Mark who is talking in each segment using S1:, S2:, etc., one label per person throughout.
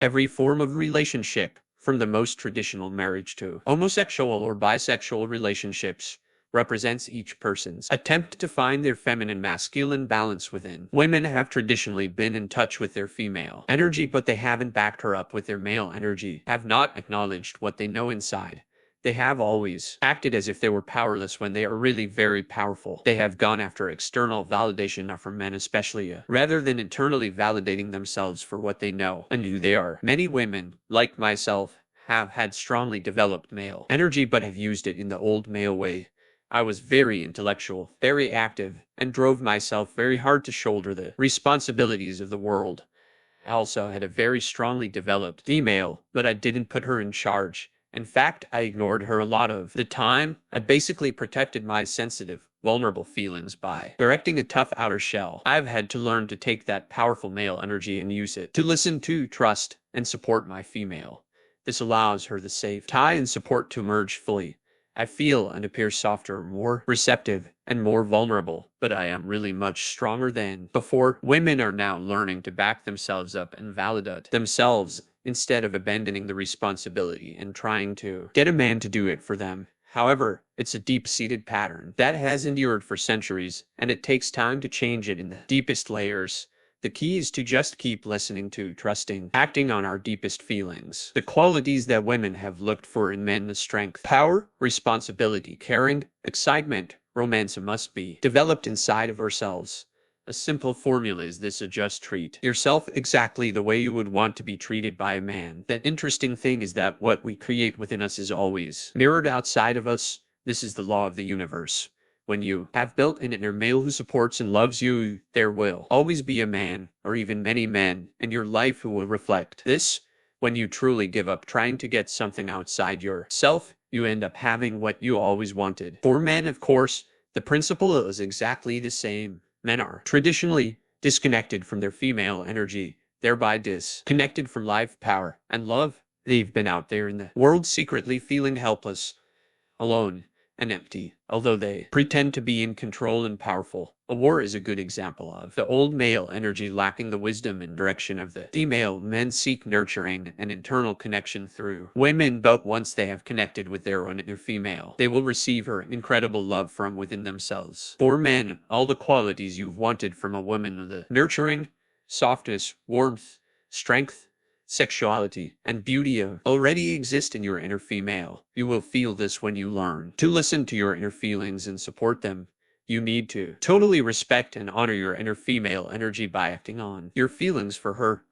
S1: Every form of relationship, from the most traditional marriage to homosexual or bisexual relationships, represents each person's attempt to find their feminine masculine balance within. Women have traditionally been in touch with their female energy, but they haven't backed her up with their male energy, have not acknowledged what they know inside. They have always acted as if they were powerless when they are really very powerful. They have gone after external validation from men especially, rather than internally validating themselves for what they know and who they are. Many women, like myself, have had strongly developed male energy but have used it in the old male way. I was very intellectual, very active, and drove myself very hard to shoulder the responsibilities of the world. I also had a very strongly developed female, but I didn't put her in charge. In fact, I ignored her a lot of the time. I basically protected my sensitive, vulnerable feelings by erecting a tough outer shell. I've had to learn to take that powerful male energy and use it to listen to, trust, and support my female. This allows her the safe tie and support to emerge fully. I feel and appear softer, more receptive, and more vulnerable, but I am really much stronger than before. Women are now learning to back themselves up and validate themselves instead of abandoning the responsibility and trying to get a man to do it for them. However, it's a deep-seated pattern that has endured for centuries, and it takes time to change it in the deepest layers. The key is to just keep listening to, trusting, acting on our deepest feelings. The qualities that women have looked for in men: the strength, power, responsibility, caring, excitement, romance must be developed inside of ourselves. A simple formula is this: just treat yourself exactly the way you would want to be treated by a man. The interesting thing is that what we create within us is always mirrored outside of us. This is the law of the universe. When you have built an inner male who supports and loves you, there will always be a man, or even many men, in your life who will reflect this. When you truly give up trying to get something outside yourself, you end up having what you always wanted. For men, of course, the principle is exactly the same. Men are traditionally disconnected from their female energy, thereby disconnected from life, power, and love. They've been out there in the world secretly feeling helpless, alone, and empty, although they pretend to be in control and powerful. A war is a good example of the old male energy lacking the wisdom and direction of the female. Men seek nurturing and internal connection through women, but once they have connected with their own inner female, they will receive her incredible love from within themselves. For men, all the qualities you've wanted from a woman: the nurturing, softness, warmth, strength, sexuality, and beauty already exist in your inner female. You will feel this when you learn to listen to your inner feelings and support them. You need to totally respect and honor your inner female energy by acting on your feelings for her.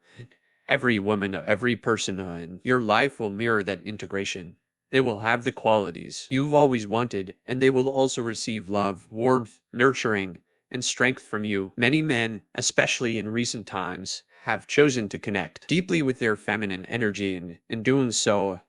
S1: Every woman, every person in your life will mirror that integration. They will have the qualities you've always wanted, and they will also receive love, warmth, nurturing, and strength from you. Many men, especially in recent times, have chosen to connect deeply with their feminine energy, and in doing so,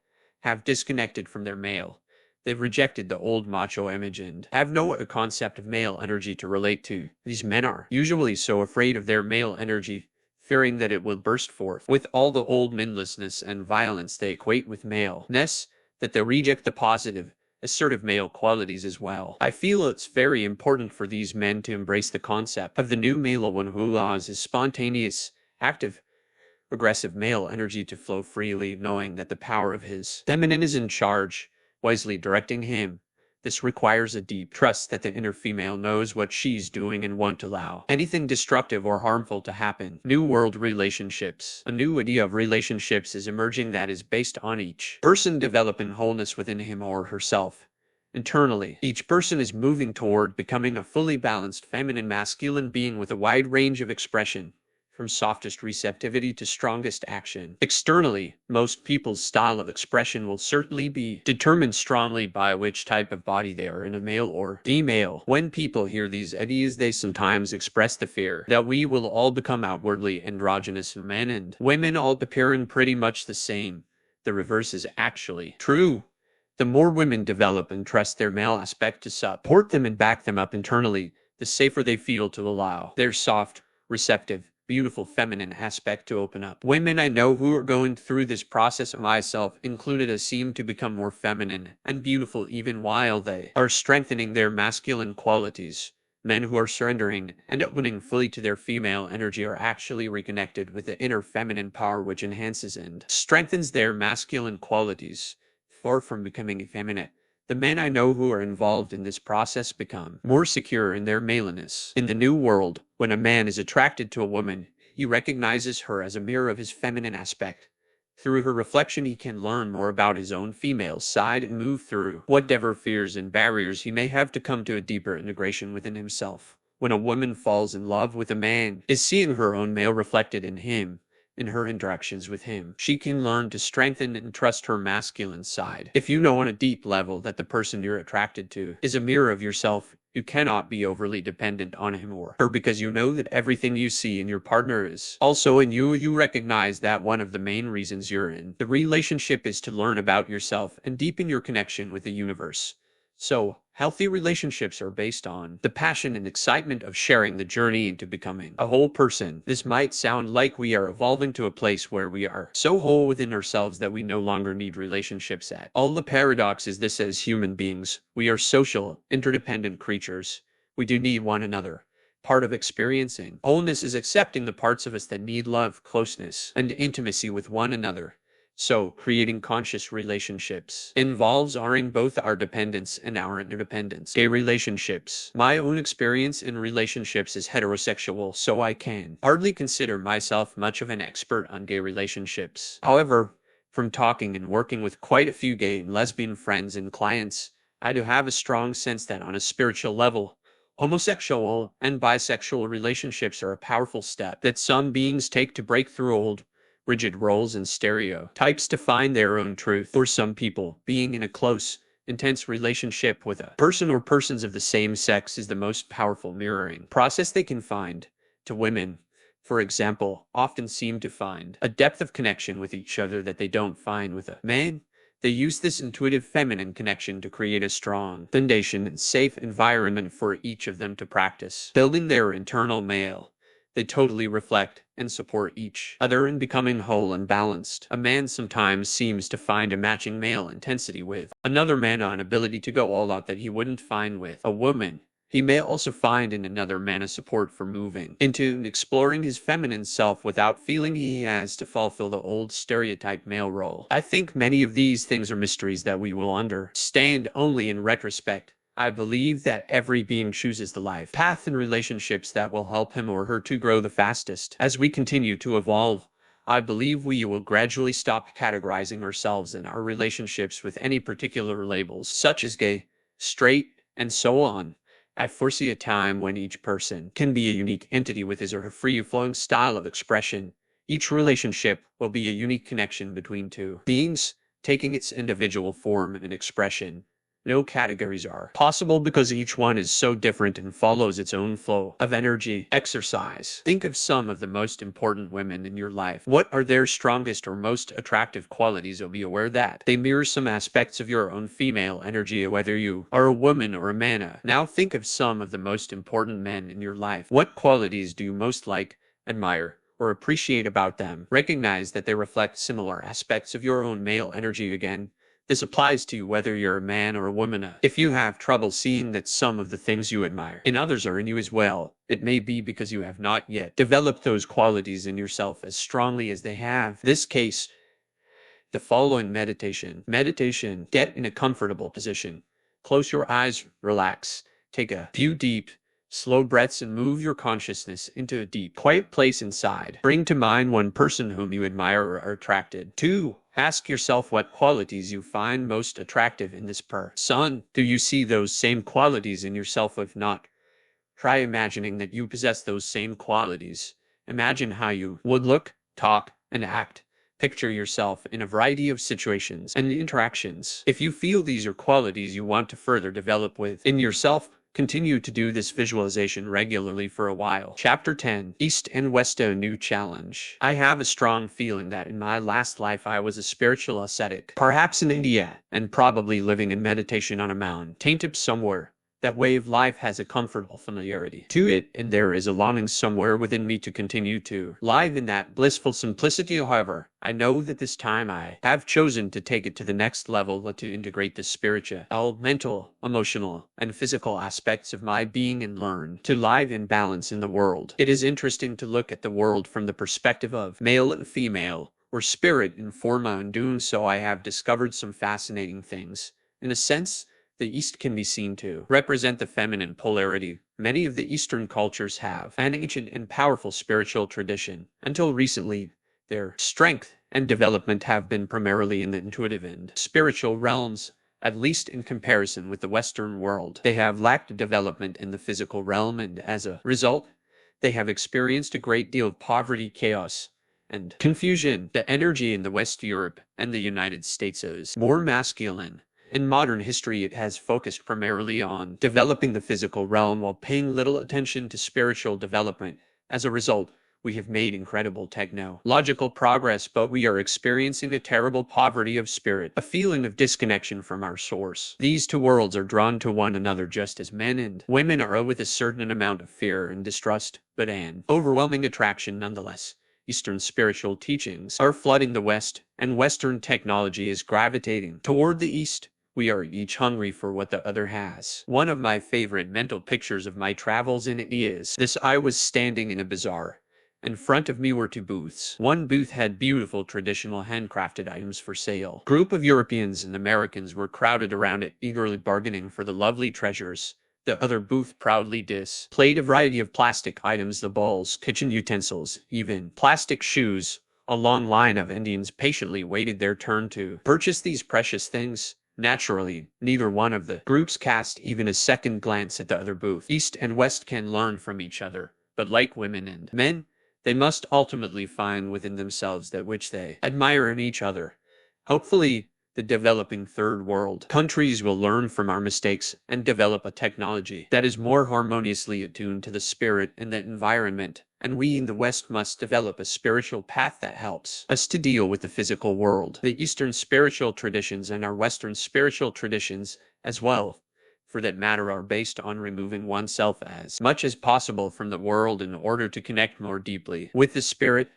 S1: have disconnected from their male. They've rejected the old macho image and have no concept of male energy to relate to. These men are usually so afraid of their male energy, fearing that it will burst forth with all the old mindlessness and violence they equate with maleness, that they reject the positive, assertive male qualities as well. I feel it's very important for these men to embrace the concept of the new male one who allows his spontaneous, active, aggressive male energy to flow freely, knowing that the power of his feminine is in charge, wisely directing him. This requires a deep trust that the inner female knows what she's doing and won't allow anything destructive or harmful to happen. New world relationships. A new idea of relationships is emerging that is based on each person developing wholeness within him or herself. Internally, each person is moving toward becoming a fully balanced feminine masculine being with a wide range of expression, from softest receptivity to strongest action. Externally, most people's style of expression will certainly be determined strongly by which type of body they are in, a male or female. When people hear these ideas, they sometimes express the fear that we will all become outwardly androgynous, men and women all appearing pretty much the same. The reverse is actually true. The more women develop and trust their male aspect to support them and back them up internally, the safer they feel to allow their soft, receptive, beautiful feminine aspect to open up. Women I know who are going through this process, myself included, seem to become more feminine and beautiful even while they are strengthening their masculine qualities. Men who are surrendering and opening fully to their female energy are actually reconnected with the inner feminine power, which enhances and strengthens their masculine qualities, far from becoming effeminate. The men I know who are involved in this process become more secure in their maleness. In the new world, when a man is attracted to a woman, he recognizes her as a mirror of his feminine aspect. Through her reflection, he can learn more about his own female side and move through whatever fears and barriers he may have to come to a deeper integration within himself. When a woman falls in love with a man, is seeing her own male reflected in him. In her interactions with him, she can learn to strengthen and trust her masculine side. If you know on a deep level that the person you're attracted to is a mirror of yourself, you cannot be overly dependent on him or her because you know that everything you see in your partner is also in you. You recognize that one of the main reasons you're in the relationship is to learn about yourself and deepen your connection with the universe. So, healthy relationships are based on the passion and excitement of sharing the journey into becoming a whole person. This might sound like we are evolving to a place where we are so whole within ourselves that we no longer need relationships at all. The paradox is this: as human beings, we are social, interdependent creatures. We do need one another. Part of experiencing wholeness is accepting the parts of us that need love, closeness, and intimacy with one another. So, creating conscious relationships involves honoring both our dependence and our interdependence. Gay relationships. My own experience in relationships is heterosexual, so I can hardly consider myself much of an expert on gay relationships. However, from talking and working with quite a few gay and lesbian friends and clients, I do have a strong sense that on a spiritual level, homosexual and bisexual relationships are a powerful step that some beings take to break through old, rigid roles and stereotypes to find their own truth. For some people, being in a close, intense relationship with a person or persons of the same sex is the most powerful mirroring process they can find. To women, for example, often seem to find a depth of connection with each other that they don't find with a man. They use this intuitive feminine connection to create a strong foundation and safe environment for each of them to practice building their internal male. They totally reflect and support each other in becoming whole and balanced. A man sometimes seems to find a matching male intensity with another man an ability to go all out that he wouldn't find with a woman. He may also find in another man a support for moving into and exploring his feminine self without feeling he has to fulfill the old stereotype male role. I think many of these things are mysteries that we will understand only in retrospect. I believe that every being chooses the life path and relationships that will help him or her to grow the fastest. As we continue to evolve, I believe we will gradually stop categorizing ourselves and our relationships with any particular labels, such as gay, straight, and so on. I foresee a time when each person can be a unique entity with his or her free-flowing style of expression. Each relationship will be a unique connection between two beings, taking its individual form and expression. No categories are possible because each one is so different and follows its own flow of energy. Exercise. Think of some of the most important women in your life. What are their strongest or most attractive qualities? Be aware that they mirror some aspects of your own female energy, whether you are a woman or a man. Now think of some of the most important men in your life. What qualities do you most like, admire, or appreciate about them? Recognize that they reflect similar aspects of your own male energy. Again, this applies to you whether you're a man or a woman. If you have trouble seeing that some of the things you admire in others are in you as well, it may be because you have not yet developed those qualities in yourself as strongly as they have. This case, the following meditation. Meditation. Get in a comfortable position. Close your eyes, relax, take a few deep, slow breaths and move your consciousness into a deep, quiet place inside. Bring to mind one person whom you admire or are attracted to. Ask yourself what qualities you find most attractive in this person. Do you see those same qualities in yourself? If not, try imagining that you possess those same qualities. Imagine how you would look, talk, and act. Picture yourself in a variety of situations and interactions. If you feel these are qualities you want to further develop within yourself, continue to do this visualization regularly for a while. Chapter 10. East and West, a new challenge. I have a strong feeling that in my last life I was a spiritual ascetic, perhaps in India, and probably living in meditation on a mountain, tainted somewhere. That way of life has a comfortable familiarity to it, and there is a longing somewhere within me to continue to live in that blissful simplicity. However, I know that this time I have chosen to take it to the next level, to integrate the spiritual, mental, emotional, and physical aspects of my being and learn to live in balance in the world. It is interesting to look at the world from the perspective of male and female, or spirit and forma. In doing so, I have discovered some fascinating things. In a sense, the East can be seen to represent the feminine polarity. Many of the Eastern cultures have an ancient and powerful spiritual tradition. Until recently, their strength and development have been primarily in the intuitive and spiritual realms, at least in comparison with the Western world. They have lacked development in the physical realm, and as a result, they have experienced a great deal of poverty, chaos, and confusion. The energy in the West, Europe, and the United States is more masculine. In modern history, it has focused primarily on developing the physical realm while paying little attention to spiritual development. As a result, we have made incredible technological progress, but we are experiencing a terrible poverty of spirit, a feeling of disconnection from our source. These two worlds are drawn to one another just as men and women are, with a certain amount of fear and distrust, but an overwhelming attraction nonetheless. Eastern spiritual teachings are flooding the West, and Western technology is gravitating toward the East. We are each hungry for what the other has. One of my favorite mental pictures of my travels in India is this. I was standing in a bazaar. In front of me were two booths. One booth had beautiful traditional handcrafted items for sale. A group of Europeans and Americans were crowded around it, eagerly bargaining for the lovely treasures. The other booth proudly displayed a variety of plastic items, the bowls, kitchen utensils, even plastic shoes. A long line of Indians patiently waited their turn to purchase these precious things. Naturally, neither one of the groups cast even a second glance at the other booth. East and West can learn from each other, but like women and men, they must ultimately find within themselves that which they admire in each other. Hopefully, the developing third world countries will learn from our mistakes and develop a technology that is more harmoniously attuned to the spirit and the environment. And we in the West must develop a spiritual path that helps us to deal with the physical world. The Eastern spiritual traditions and our Western spiritual traditions, as well, for that matter, are based on removing oneself as much as possible from the world in order to connect more deeply with the spirit.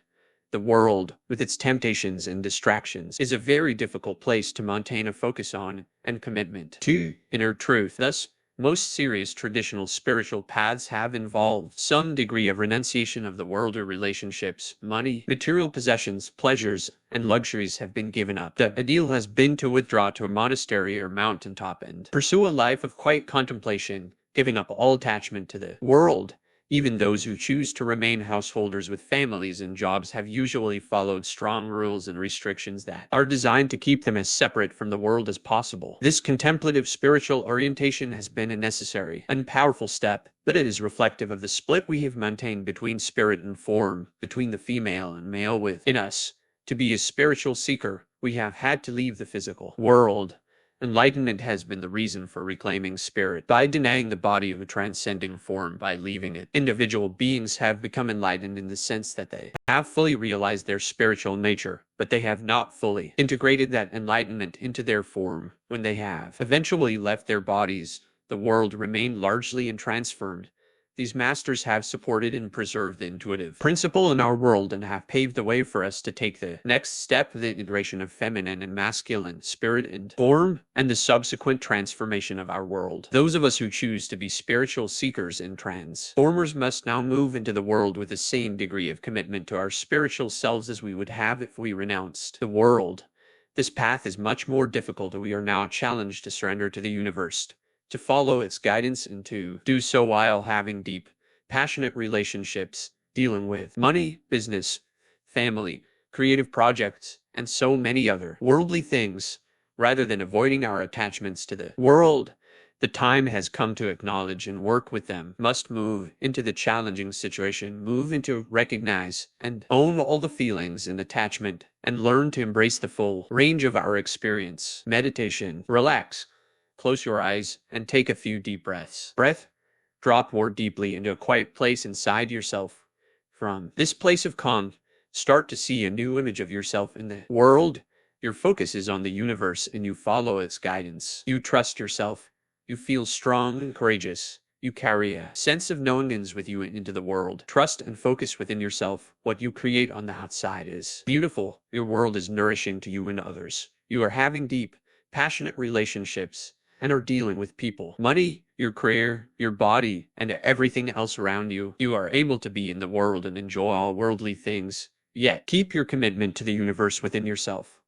S1: The world, with its temptations and distractions, is a very difficult place to maintain a focus on and commitment to inner truth. Thus, most serious traditional spiritual paths have involved some degree of renunciation of the worldly relationships. Money, material possessions, pleasures, and luxuries have been given up. The ideal has been to withdraw to a monastery or mountaintop and pursue a life of quiet contemplation, giving up all attachment to the world. Even those who choose to remain householders with families and jobs have usually followed strong rules and restrictions that are designed to keep them as separate from the world as possible. This contemplative spiritual orientation has been a necessary and powerful step, but it is reflective of the split we have maintained between spirit and form, between the female and male within us. To be a spiritual seeker, we have had to leave the physical world. Enlightenment has been the reason for reclaiming spirit. By denying the body of a transcending form, by leaving it, individual beings have become enlightened in the sense that they have fully realized their spiritual nature, but they have not fully integrated that enlightenment into their form. When they have eventually left their bodies, the world remained largely untransformed. These masters have supported and preserved the intuitive principle in our world and have paved the way for us to take the next step, the integration of feminine and masculine spirit and form, and the subsequent transformation of our world. Those of us who choose to be spiritual seekers and transformers must now move into the world with the same degree of commitment to our spiritual selves as we would have if we renounced the world. This path is much more difficult, and we are now challenged to surrender to the universe, to follow its guidance, and to do so while having deep, passionate relationships, dealing with money, business, family, creative projects, and so many other worldly things, rather than avoiding our attachments to the world. The time has come to acknowledge and work with them, must move into the challenging situation, move into recognize and own all the feelings and attachment, and learn to embrace the full range of our experience. Meditation. Relax. Close your eyes and take a few deep breaths. Drop more deeply into a quiet place inside yourself. From this place of calm, start to see a new image of yourself in the world. Your focus is on the universe and you follow its guidance. You trust yourself. You feel strong and courageous. You carry a sense of knowingness with you into the world. Trust and focus within yourself. What you create on the outside is beautiful. Your world is nourishing to you and others. You are having deep, passionate relationships and are dealing with people, money, your career, your body, and everything else around you. You are able to be in the world and enjoy all worldly things. Yet, keep your commitment to the universe within yourself.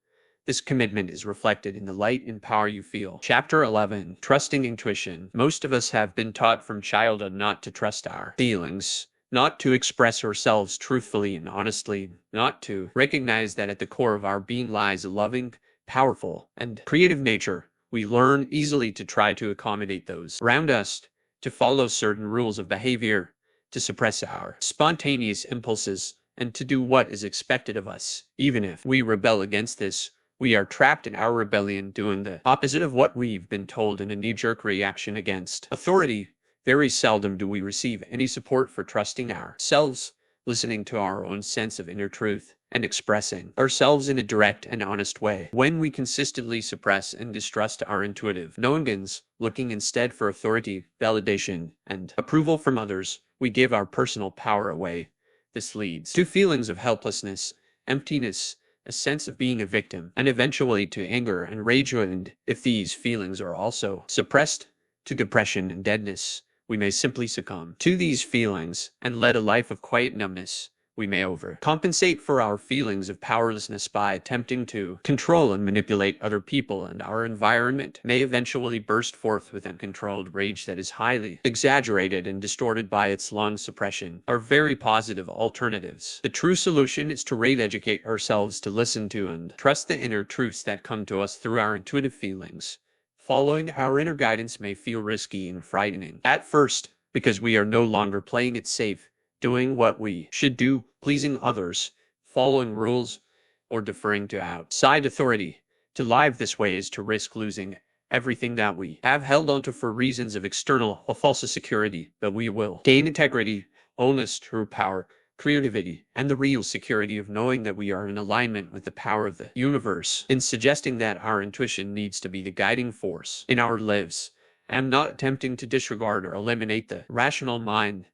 S1: This commitment is reflected in the light and power you feel. Chapter 11. Trusting Intuition. Most of us have been taught from childhood not to trust our feelings, not to express ourselves truthfully and honestly, not to recognize that at the core of our being lies a loving, powerful, and creative nature. We learn easily to try to accommodate those around us, to follow certain rules of behavior, to suppress our spontaneous impulses, and to do what is expected of us. Even if we rebel against this, we are trapped in our rebellion doing the opposite of what we've been told in a knee-jerk reaction against authority. Very seldom do we receive any support for trusting ourselves, listening to our own sense of inner truth, and expressing ourselves in a direct and honest way. When we consistently suppress and distrust our intuitive knowingness, looking instead for authority, validation, and approval from others, we give our personal power away. This leads to feelings of helplessness, emptiness, a sense of being a victim, and eventually to anger and rage. And if these feelings are also suppressed, to depression and deadness, we may simply succumb to these feelings and lead a life of quiet numbness. We may overcompensate for our feelings of powerlessness by attempting to control and manipulate other people, and our environment may eventually burst forth with uncontrolled rage that is highly exaggerated and distorted by its long suppression. Are very positive alternatives. The true solution is to re-educate ourselves to listen to and trust the inner truths that come to us through our intuitive feelings. Following our inner guidance may feel risky and frightening at first, because we are no longer playing it safe, doing what we should do, pleasing others, following rules, or deferring to outside authority. To live this way is to risk losing everything that we have held onto for reasons of external or false security, but we will gain integrity, wholeness, true power, creativity, and the real security of knowing that we are in alignment with the power of the universe. In suggesting that our intuition needs to be the guiding force in our lives, I am not attempting to disregard or eliminate the rational mind.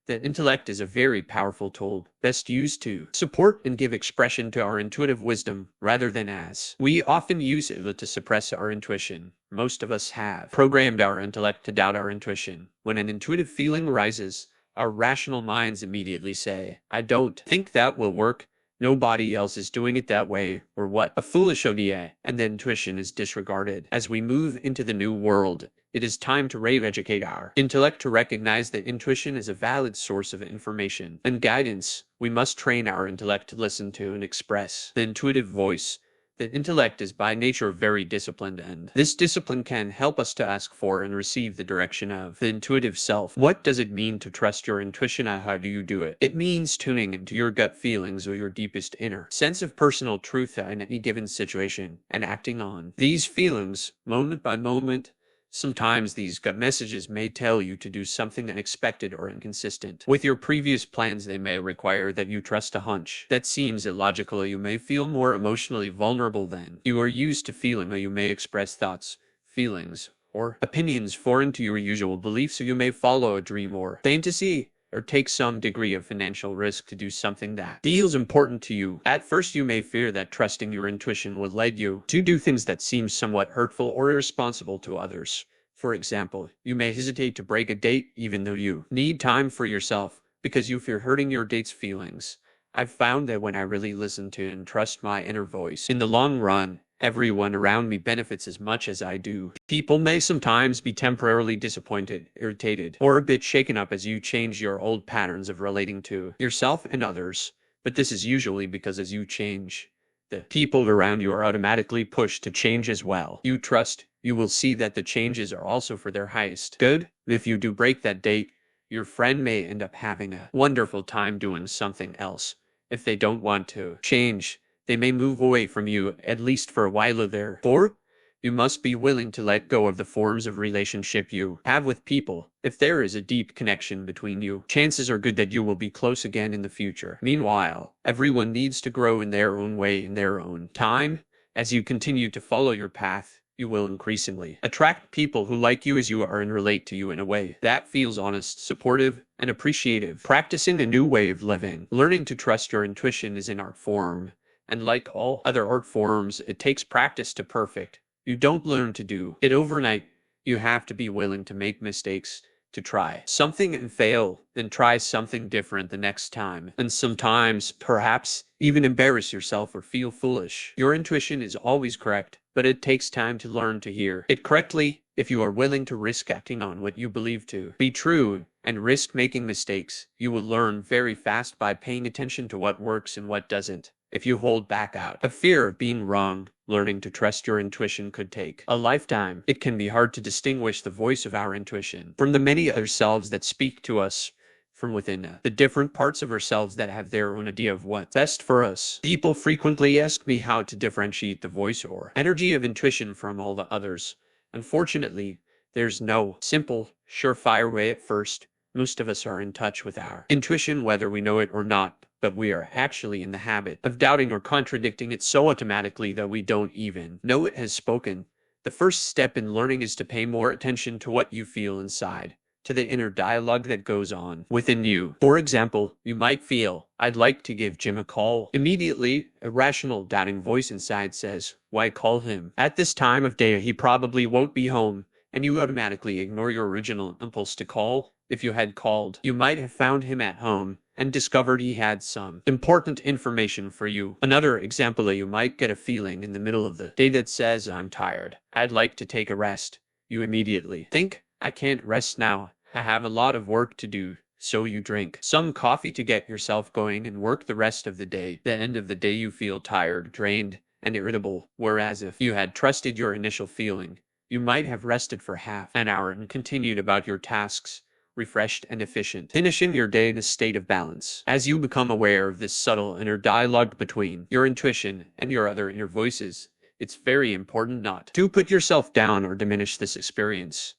S1: The intellect is a very powerful tool, best used to support and give expression to our intuitive wisdom, rather than as we often use it to suppress our intuition. Most of us have programmed our intellect to doubt our intuition. When an intuitive feeling arises, our rational minds immediately say, "I don't think that will work. Nobody else is doing it that way," or "what a foolish idea," and the intuition is disregarded. As we move into the new world, it is time to re-educate our intellect to recognize that intuition is a valid source of information and guidance. We must train our intellect to listen to and express the intuitive voice. The intellect is by nature very disciplined, and this discipline can help us to ask for and receive the direction of the intuitive self. What does it mean to trust your intuition, and how do you do it? It means tuning into your gut feelings or your deepest inner sense of personal truth in any given situation, and acting on these feelings moment by moment. Sometimes these gut messages may tell you to do something unexpected or inconsistent with your previous plans. They may require that you trust a hunch that seems illogical. You may feel more emotionally vulnerable than you are used to feeling, or you may express thoughts, feelings, or opinions foreign to your usual beliefs, or you may follow a dream or fantasy, or take some degree of financial risk to do something that feels important to you. At first, you may fear that trusting your intuition will lead you to do things that seem somewhat hurtful or irresponsible to others. For example, you may hesitate to break a date even though you need time for yourself, because you fear hurting your date's feelings. I've found that when I really listen to and trust my inner voice, in the long run, everyone around me benefits as much as I do. People may sometimes be temporarily disappointed, irritated, or a bit shaken up as you change your old patterns of relating to yourself and others, but this is usually because as you change, the people around you are automatically pushed to change as well. You trust, you will see that the changes are also for their highest good. If you do break that date, your friend may end up having a wonderful time doing something else. If they don't want to change, they may move away from you, at least for a while. Therefore, you must be willing to let go of the forms of relationship you have with people. If there is a deep connection between you, chances are good that you will be close again in the future. Meanwhile, everyone needs to grow in their own way, in their own time. As you continue to follow your path, you will increasingly attract people who like you as you are and relate to you in a way that feels honest, supportive, and appreciative. Practicing a new way of living. Learning to trust your intuition is an art form, and like all other art forms, it takes practice to perfect. You don't learn to do it overnight. You have to be willing to make mistakes, to try something and fail, then try something different the next time. And sometimes, perhaps, even embarrass yourself or feel foolish. Your intuition is always correct, but it takes time to learn to hear it correctly. If you are willing to risk acting on what you believe to be true and risk making mistakes, you will learn very fast by paying attention to what works and what doesn't. If you hold back out of fear of being wrong, learning to trust your intuition could take a lifetime. It can be hard to distinguish the voice of our intuition from the many other selves that speak to us from within, the different parts of ourselves that have their own idea of what's best for us. People frequently ask me how to differentiate the voice or energy of intuition from all the others. Unfortunately, there's no simple, surefire way at first. Most of us are in touch with our intuition whether we know it or not, but we are actually in the habit of doubting or contradicting it so automatically that we don't even know it has spoken. The first step in learning is to pay more attention to what you feel inside, to the inner dialogue that goes on within you. For example, you might feel, "I'd like to give Jim a call." Immediately, a rational, doubting voice inside says, "Why call him? At this time of day, he probably won't be home," and you automatically ignore your original impulse to call. If you had called, you might have found him at home and discovered he had some important information for you. Another example, you might get a feeling in the middle of the day that says, "I'm tired. I'd like to take a rest." You immediately think, "I can't rest now. I have a lot of work to do." So you drink some coffee to get yourself going and work the rest of the day. At the end of the day, you feel tired, drained, and irritable, whereas if you had trusted your initial feeling, you might have rested for half an hour and continued about your tasks, refreshed and efficient, finishing your day in a state of balance. As you become aware of this subtle inner dialogue between your intuition and your other inner voices, it's very important not to put yourself down or diminish this experience.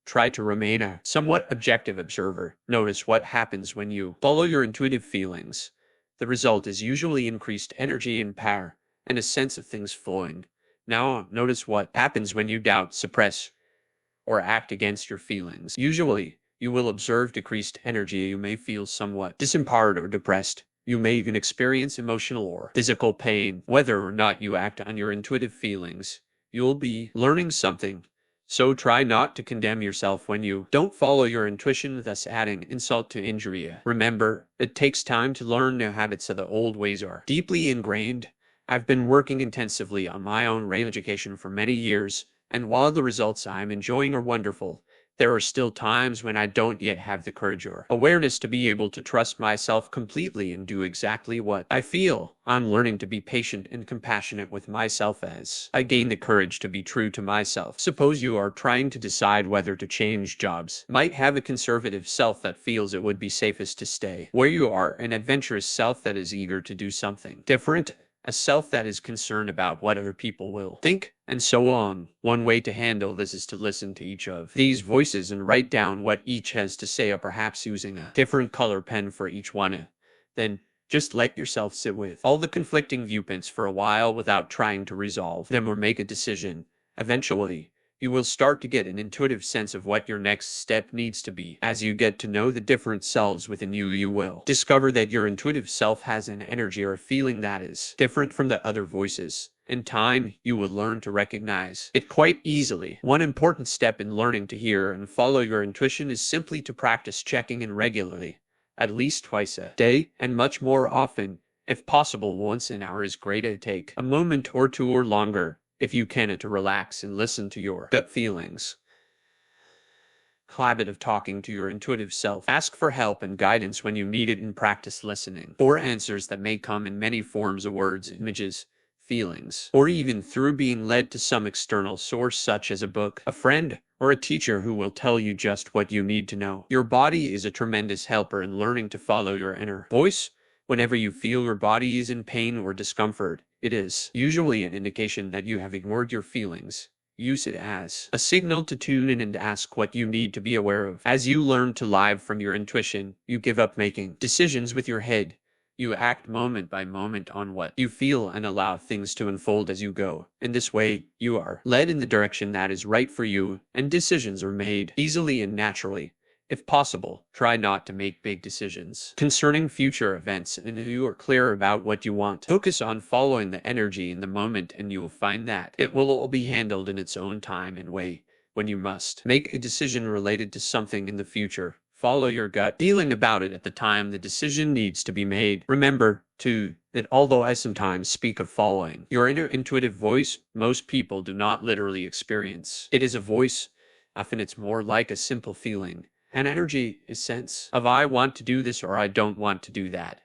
S1: Try to remain a somewhat objective observer. Notice what happens when you follow your intuitive feelings. The result is usually increased energy and power, and a sense of things flowing. Now, notice what happens when you doubt, suppress, or act against your feelings. Usually, you will observe decreased energy. You may feel somewhat disempowered or depressed. You may even experience emotional or physical pain. Whether or not you act on your intuitive feelings, you'll be learning something. So try not to condemn yourself when you don't follow your intuition, thus adding insult to injury. Remember, it takes time to learn new habits, so the old ways are deeply ingrained. I've been working intensively on my own re-education for many years, and while the results I'm enjoying are wonderful, there are still times when I don't yet have the courage or awareness to be able to trust myself completely and do exactly what I feel. I'm learning to be patient and compassionate with myself as I gain the courage to be true to myself. Suppose you are trying to decide whether to change jobs. Might have a conservative self that feels it would be safest to stay where you are, an adventurous self that is eager to do something different, a self that is concerned about what other people will think, and so on. One way to handle this is to listen to each of these voices and write down what each has to say, or perhaps using a different color pen for each one. Then just let yourself sit with all the conflicting viewpoints for a while without trying to resolve them or make a decision. Eventually, you will start to get an intuitive sense of what your next step needs to be. As you get to know the different selves within you, you will discover that your intuitive self has an energy or a feeling that is different from the other voices. In time, you will learn to recognize it quite easily. One important step in learning to hear and follow your intuition is simply to practice checking in regularly, at least twice a day, and much more often. If possible, once an hour is great. Take a moment or two or longer, if you can, to relax and listen to your gut feelings. Habit of talking to your intuitive self. Ask for help and guidance when you need it, and practice listening for answers that may come in many forms of words, images, feelings, or even through being led to some external source such as a book, a friend, or a teacher who will tell you just what you need to know. Your body is a tremendous helper in learning to follow your inner voice. Whenever you feel your body is in pain or discomfort, it is usually an indication that you have ignored your feelings. Use it as a signal to tune in and ask what you need to be aware of. As you learn to live from your intuition, you give up making decisions with your head. You act moment by moment on what you feel and allow things to unfold as you go. In this way, you are led in the direction that is right for you, and decisions are made easily and naturally. If possible, try not to make big decisions concerning future events, and if you are clear about what you want, focus on following the energy in the moment, and you will find that it will all be handled in its own time and way. When you must make a decision related to something in the future, follow your gut feeling about it at the time the decision needs to be made. Remember, too, that although I sometimes speak of following your inner intuitive voice, most people do not literally experience it is a voice. Often it's more like a simple feeling, an energy, a sense of I want to do this or I don't want to do that.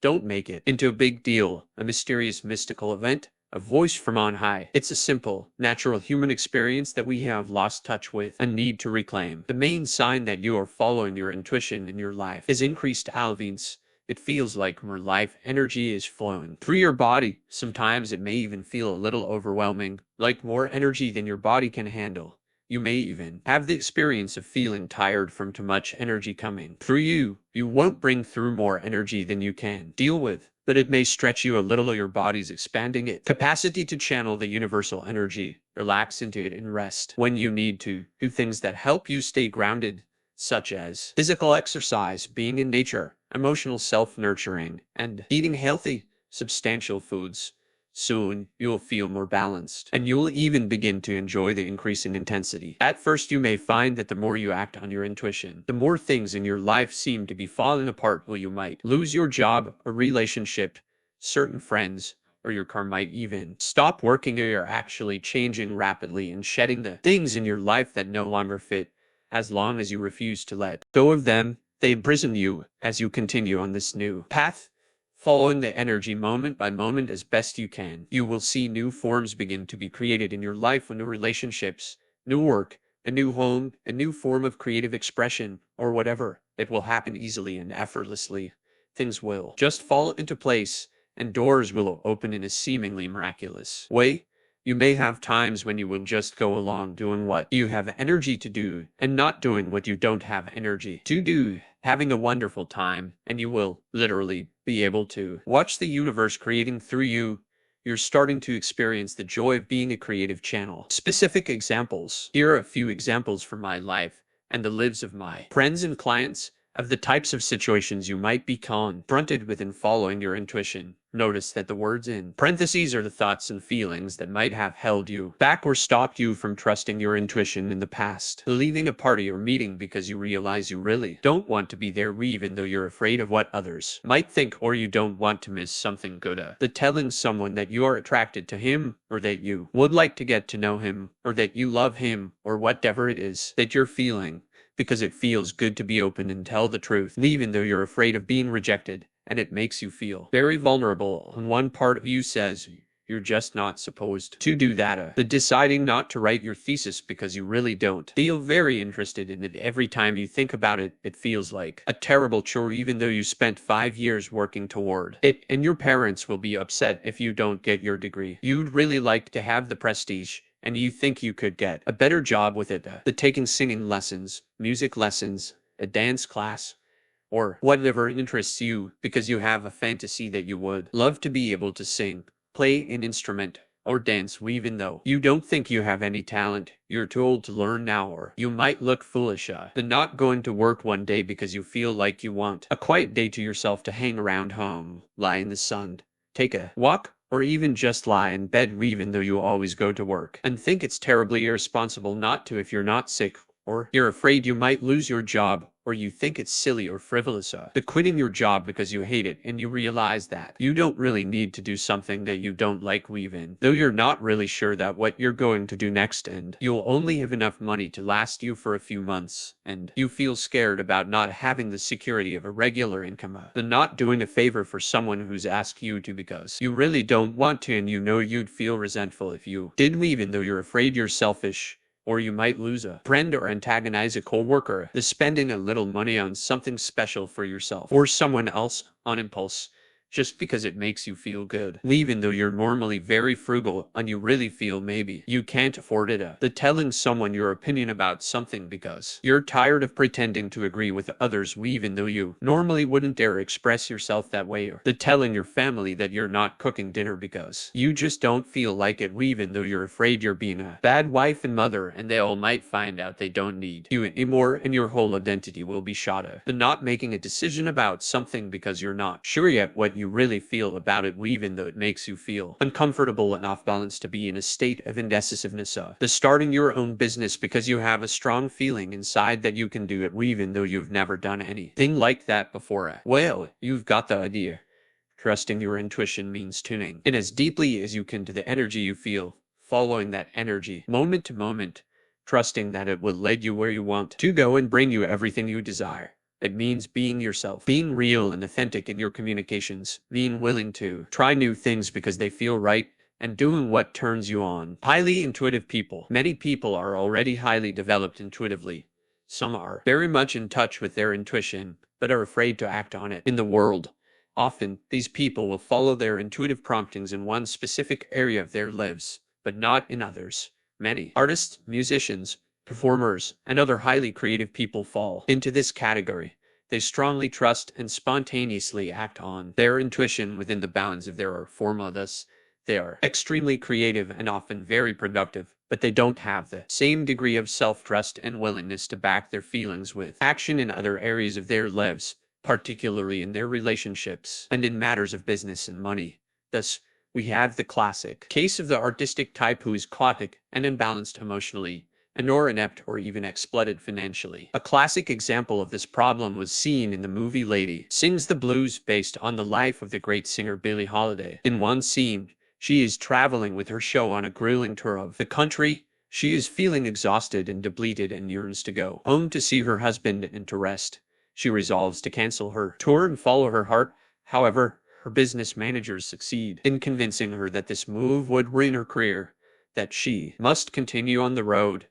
S1: Don't make it into a big deal, a mysterious mystical event, a voice from on high. It's a simple, natural human experience that we have lost touch with and need to reclaim. The main sign that you are following your intuition in your life is increased alveins. It feels like more life energy is flowing through your body. Sometimes it may even feel a little overwhelming, like more energy than your body can handle. You may even have the experience of feeling tired from too much energy coming through you. You won't bring through more energy than you can deal with, but it may stretch you a little. Your body's expanding its capacity to channel the universal energy. Relax into it and rest when you need to. Do things that help you stay grounded, such as physical exercise, being in nature, emotional self-nurturing, and eating healthy, substantial foods. Soon, you'll feel more balanced, and you'll even begin to enjoy the increase in intensity. At first, you may find that the more you act on your intuition, the more things in your life seem to be falling apart. Well, you might lose your job, a relationship, certain friends, or your car might even stop working, or you're actually changing rapidly and shedding the things in your life that no longer fit. As long as you refuse to let go of them, they imprison you as you continue on this new path. Following the energy moment by moment as best you can, you will see new forms begin to be created in your life, new relationships, new work, a new home, a new form of creative expression, or whatever. It will happen easily and effortlessly. Things will just fall into place, and doors will open in a seemingly miraculous way. You may have times when you will just go along doing what you have energy to do and not doing what you don't have energy to do, having a wonderful time, and you will literally be able to watch the universe creating through you. You're starting to experience the joy of being a creative channel. Specific examples. Here are a few examples from my life and the lives of my friends and clients of the types of situations you might be confronted with in following your intuition. Notice that the words in parentheses are the thoughts and feelings that might have held you back or stopped you from trusting your intuition in the past. Leaving a party or meeting because you realize you really don't want to be there, even though you're afraid of what others might think, or you don't want to miss something good. The telling someone that you are attracted to him, or that you would like to get to know him, or that you love him, or whatever it is that you're feeling, because it feels good to be open and tell the truth, even though you're afraid of being rejected, and it makes you feel very vulnerable. And one part of you says, you're just not supposed to do that. The deciding not to write your thesis because you really don't feel very interested in it. Every time you think about it, it feels like a terrible chore, even though you spent 5 years working toward it. And your parents will be upset if you don't get your degree. You'd really like to have the prestige, and you think you could get a better job with it. The taking singing lessons, music lessons, a dance class, or whatever interests you, because you have a fantasy that you would love to be able to sing, play an instrument, or dance, even though you don't think you have any talent. You're too old to learn now, or you might look foolish. The not going to work one day because you feel like you want a quiet day to yourself to hang around home, lie in the sun, take a walk, or even just lie in bed, even though you always go to work and think it's terribly irresponsible not to if you're not sick, or you're afraid you might lose your job, or you think it's silly or frivolous. The quitting your job because you hate it, and you realize that you don't really need to do something that you don't like, even though you're not really sure that what you're going to do next, and you'll only have enough money to last you for a few months, and you feel scared about not having the security of a regular income. The not doing a favor for someone who's asked you to because you really don't want to, and you know you'd feel resentful if you didn't, even though you're afraid you're selfish, or you might lose a friend or antagonize a coworker. The spending a little money on something special for yourself or someone else on impulse, just because it makes you feel good. Even though you're normally very frugal and you really feel maybe you can't afford it. The telling someone your opinion about something because you're tired of pretending to agree with others even though you normally wouldn't dare express yourself that way. Or the telling your family that you're not cooking dinner because you just don't feel like it even though you're afraid you're being a bad wife and mother and they all might find out they don't need you anymore and your whole identity will be shot. The not making a decision about something because you're not sure yet what you really feel about it even though it makes you feel uncomfortable and off balance to be in a state of indecisiveness. The starting your own business because you have a strong feeling inside that you can do it even though you've never done anything like that before. Well, you've got the idea. Trusting your intuition means tuning in as deeply as you can to the energy you feel, following that energy moment to moment, trusting that it will lead you where you want to go and bring you everything you desire. It means being yourself, being real and authentic in your communications, being willing to try new things because they feel right, and doing what turns you on. Highly intuitive people. Many people are already highly developed intuitively. Some are very much in touch with their intuition, but are afraid to act on it in the world. Often, these people will follow their intuitive promptings in one specific area of their lives, but not in others. Many artists, musicians, performers, and other highly creative people fall into this category. They strongly trust and spontaneously act on their intuition within the bounds of their formula. Thus, they are extremely creative and often very productive, but they don't have the same degree of self-trust and willingness to back their feelings with action in other areas of their lives, particularly in their relationships and in matters of business and money. Thus, we have the classic case of the artistic type who is chaotic and imbalanced emotionally, and or inept or even exploited financially. A classic example of this problem was seen in the movie Lady Sings the Blues, based on the life of the great singer Billie Holiday. In one scene, she is traveling with her show on a grueling tour of the country. She is feeling exhausted and depleted and yearns to go home to see her husband and to rest. She resolves to cancel her tour and follow her heart. However, her business managers succeed in convincing her that this move would ruin her career, that she must continue on the road.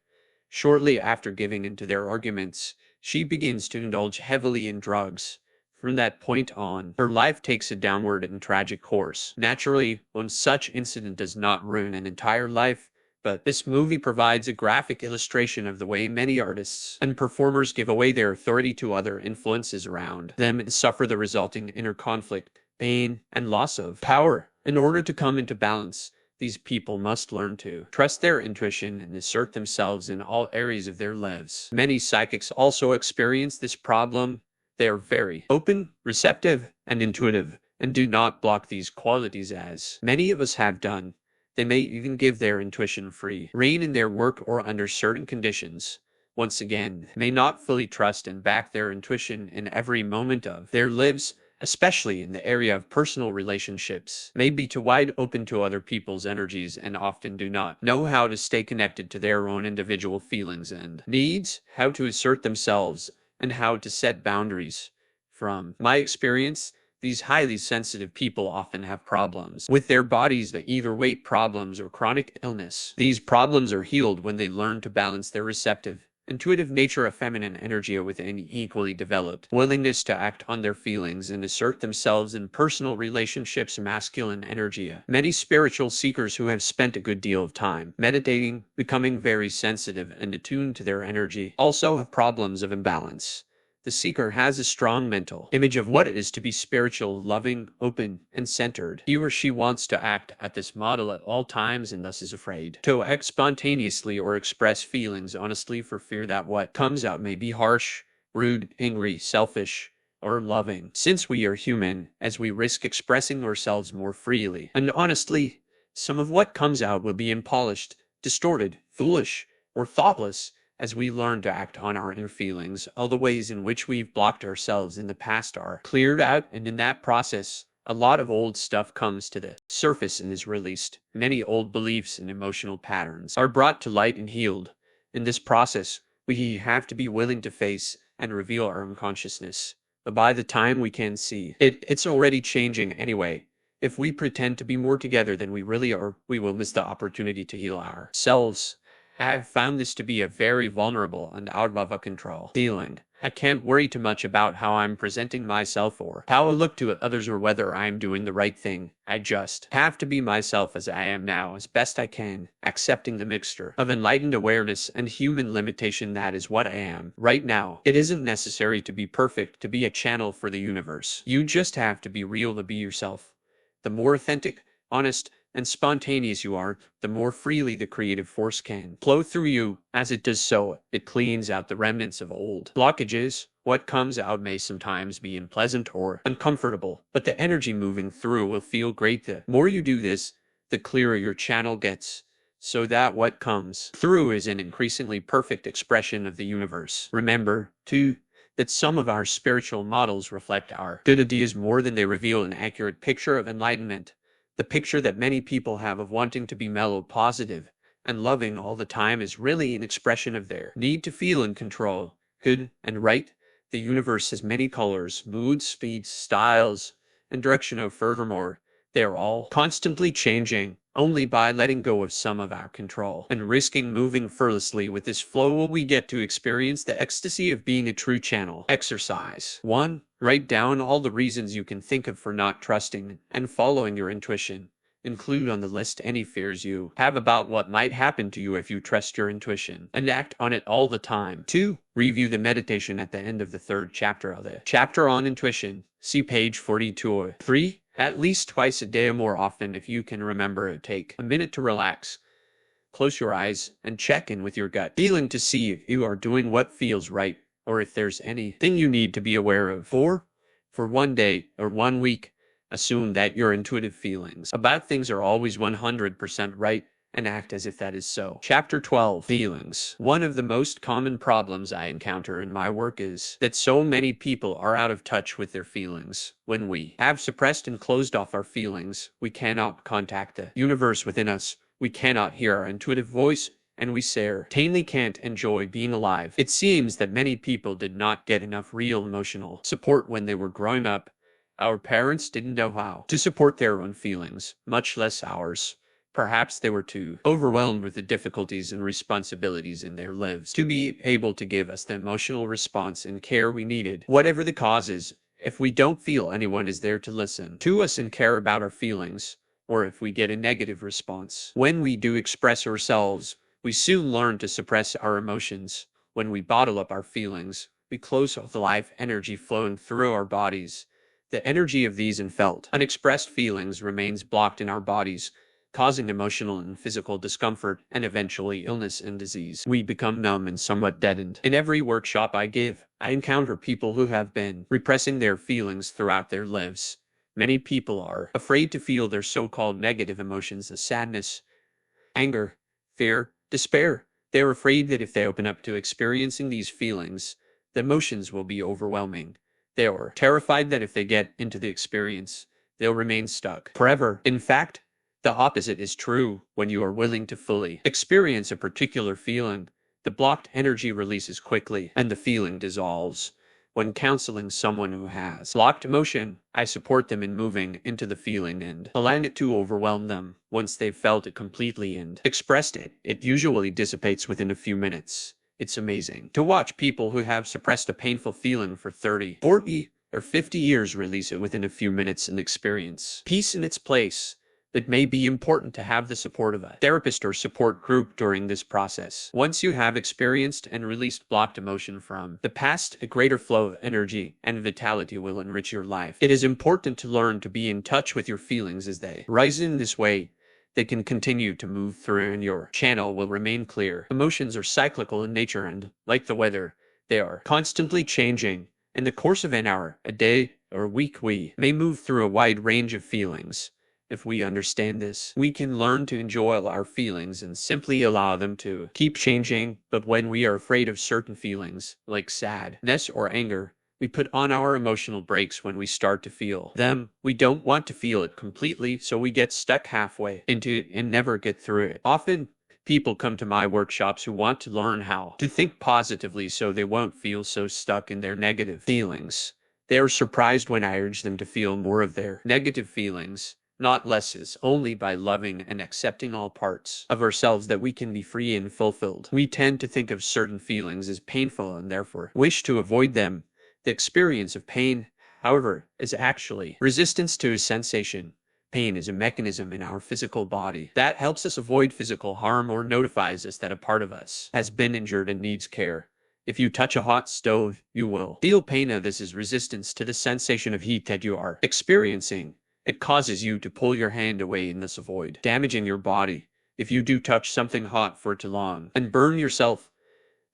S1: Shortly after giving in to their arguments, she begins to indulge heavily in drugs. From that point on, her life takes a downward and tragic course. Naturally, one such incident does not ruin an entire life, but this movie provides a graphic illustration of the way many artists and performers give away their authority to other influences around them and suffer the resulting inner conflict, pain, and loss of power. In order to come into balance, these people must learn to trust their intuition and assert themselves in all areas of their lives. Many psychics also experience this problem. They are very open, receptive, and intuitive, and do not block these qualities as many of us have done. They may even give their intuition free rein in their work or under certain conditions. Once again, may not fully trust and back their intuition in every moment of their lives, especially in the area of personal relationships, may be too wide open to other people's energies and often do not know how to stay connected to their own individual feelings and needs, how to assert themselves, and how to set boundaries. From my experience, these highly sensitive people often have problems with their bodies, that either weight problems or chronic illness. These problems are healed when they learn to balance their receptive, intuitive nature of feminine energy with an equally developed willingness to act on their feelings and assert themselves in personal relationships, masculine energy. Many spiritual seekers who have spent a good deal of time meditating, becoming very sensitive and attuned to their energy, also have problems of imbalance. The seeker has a strong mental image of what it is to be spiritual, loving, open, and centered. He or she wants to act at this model at all times and thus is afraid to act spontaneously or express feelings honestly for fear that what comes out may be harsh, rude, angry, selfish, or loving. Since we are human, as we risk expressing ourselves more freely and honestly, some of what comes out will be unpolished, distorted, foolish, or thoughtless. As we learn to act on our inner feelings, all the ways in which we've blocked ourselves in the past are cleared out, and in that process, a lot of old stuff comes to the surface and is released. Many old beliefs and emotional patterns are brought to light and healed. In this process, we have to be willing to face and reveal our unconsciousness. But by the time we can see it, it's already changing anyway. If we pretend to be more together than we really are, we will miss the opportunity to heal ourselves. I have found this to be a very vulnerable and out of control feeling. I can't worry too much about how I'm presenting myself or how I look to others or whether I'm doing the right thing. I just have to be myself as I am now as best I can, accepting the mixture of enlightened awareness and human limitation. That is what I am right now. It isn't necessary to be perfect to be a channel for the universe. You just have to be real to be yourself. The more authentic, honest, and spontaneous you are, the more freely the creative force can flow through you. As it does so, it cleans out the remnants of old blockages. What comes out may sometimes be unpleasant or uncomfortable, but the energy moving through will feel great. The more you do this, the clearer your channel gets, so that what comes through is an increasingly perfect expression of the universe. Remember, too, that some of our spiritual models reflect our good ideas more than they reveal an accurate picture of enlightenment. The picture that many people have of wanting to be mellow, positive, and loving all the time is really an expression of their need to feel in control, good and right. The universe has many colors, moods, speeds, styles, and direction. Furthermore, they are all constantly changing. Only by letting go of some of our control and risking moving fearlessly with this flow will we get to experience the ecstasy of being a true channel. Exercise 1. Write down all the reasons you can think of for not trusting and following your intuition. Include on the list any fears you have about what might happen to you if you trust your intuition and act on it all the time. 2. Review the meditation at the end of the 3rd chapter of the chapter on intuition. See page 42. 3. At least twice a day or more often if you can remember. Take a minute to relax. Close your eyes and check in with your gut feeling to see if you are doing what feels right or if there's anything you need to be aware of. 4. For 1 day or 1 week, assume that your intuitive feelings about things are always 100% right and act as if that is so. Chapter 12. Feelings. One of the most common problems I encounter in my work is that so many people are out of touch with their feelings. When we have suppressed and closed off our feelings, we cannot contact the universe within us. We cannot hear our intuitive voice, and we certainly can't enjoy being alive. It seems that many people did not get enough real emotional support when they were growing up. Our parents didn't know how to support their own feelings, much less ours. Perhaps they were too overwhelmed with the difficulties and responsibilities in their lives to be able to give us the emotional response and care we needed. Whatever the cause is, if we don't feel anyone is there to listen to us and care about our feelings, or if we get a negative response when we do express ourselves, we soon learn to suppress our emotions. When we bottle up our feelings, we close off the life energy flowing through our bodies. The energy of these unfelt, unexpressed feelings remains blocked in our bodies, causing emotional and physical discomfort and eventually illness and disease. We become numb and somewhat deadened. In every workshop I give, I encounter people who have been repressing their feelings throughout their lives. Many people are afraid to feel their so-called negative emotions as sadness, anger, fear, despair. They're afraid that if they open up to experiencing these feelings, the emotions will be overwhelming. They are terrified that if they get into the experience, they'll remain stuck forever. In fact, the opposite is true. When you are willing to fully experience a particular feeling, the blocked energy releases quickly and the feeling dissolves. When counseling someone who has blocked emotion, I support them in moving into the feeling and allowing it to overwhelm them. Once they've felt it completely and expressed it, it usually dissipates within a few minutes. It's amazing to watch people who have suppressed a painful feeling for 30, 40, or 50 years release it within a few minutes and experience peace in its place. It may be important to have the support of a therapist or support group during this process. Once you have experienced and released blocked emotion from the past, a greater flow of energy and vitality will enrich your life. It is important to learn to be in touch with your feelings as they rise. In this way, they can continue to move through and your channel will remain clear. Emotions are cyclical in nature and, like the weather, they are constantly changing. In the course of an hour, a day, or a week, we may move through a wide range of feelings. If we understand this, we can learn to enjoy our feelings and simply allow them to keep changing. But when we are afraid of certain feelings, like sadness or anger, we put on our emotional brakes when we start to feel them. We don't want to feel it completely, so we get stuck halfway into it and never get through it. Often, people come to my workshops who want to learn how to think positively so they won't feel so stuck in their negative feelings. They are surprised when I urge them to feel more of their negative feelings. not less, is only by loving and accepting all parts of ourselves that we can be free and fulfilled. We tend to think of certain feelings as painful and therefore wish to avoid them. The experience of pain, however, is actually resistance to a sensation. Pain is a mechanism in our physical body that helps us avoid physical harm or notifies us that a part of us has been injured and needs care. If you touch a hot stove, you will feel pain. Now, this is resistance to the sensation of heat that you are experiencing. It causes you to pull your hand away and thus avoid damaging your body. If you do touch something hot for too long and burn yourself,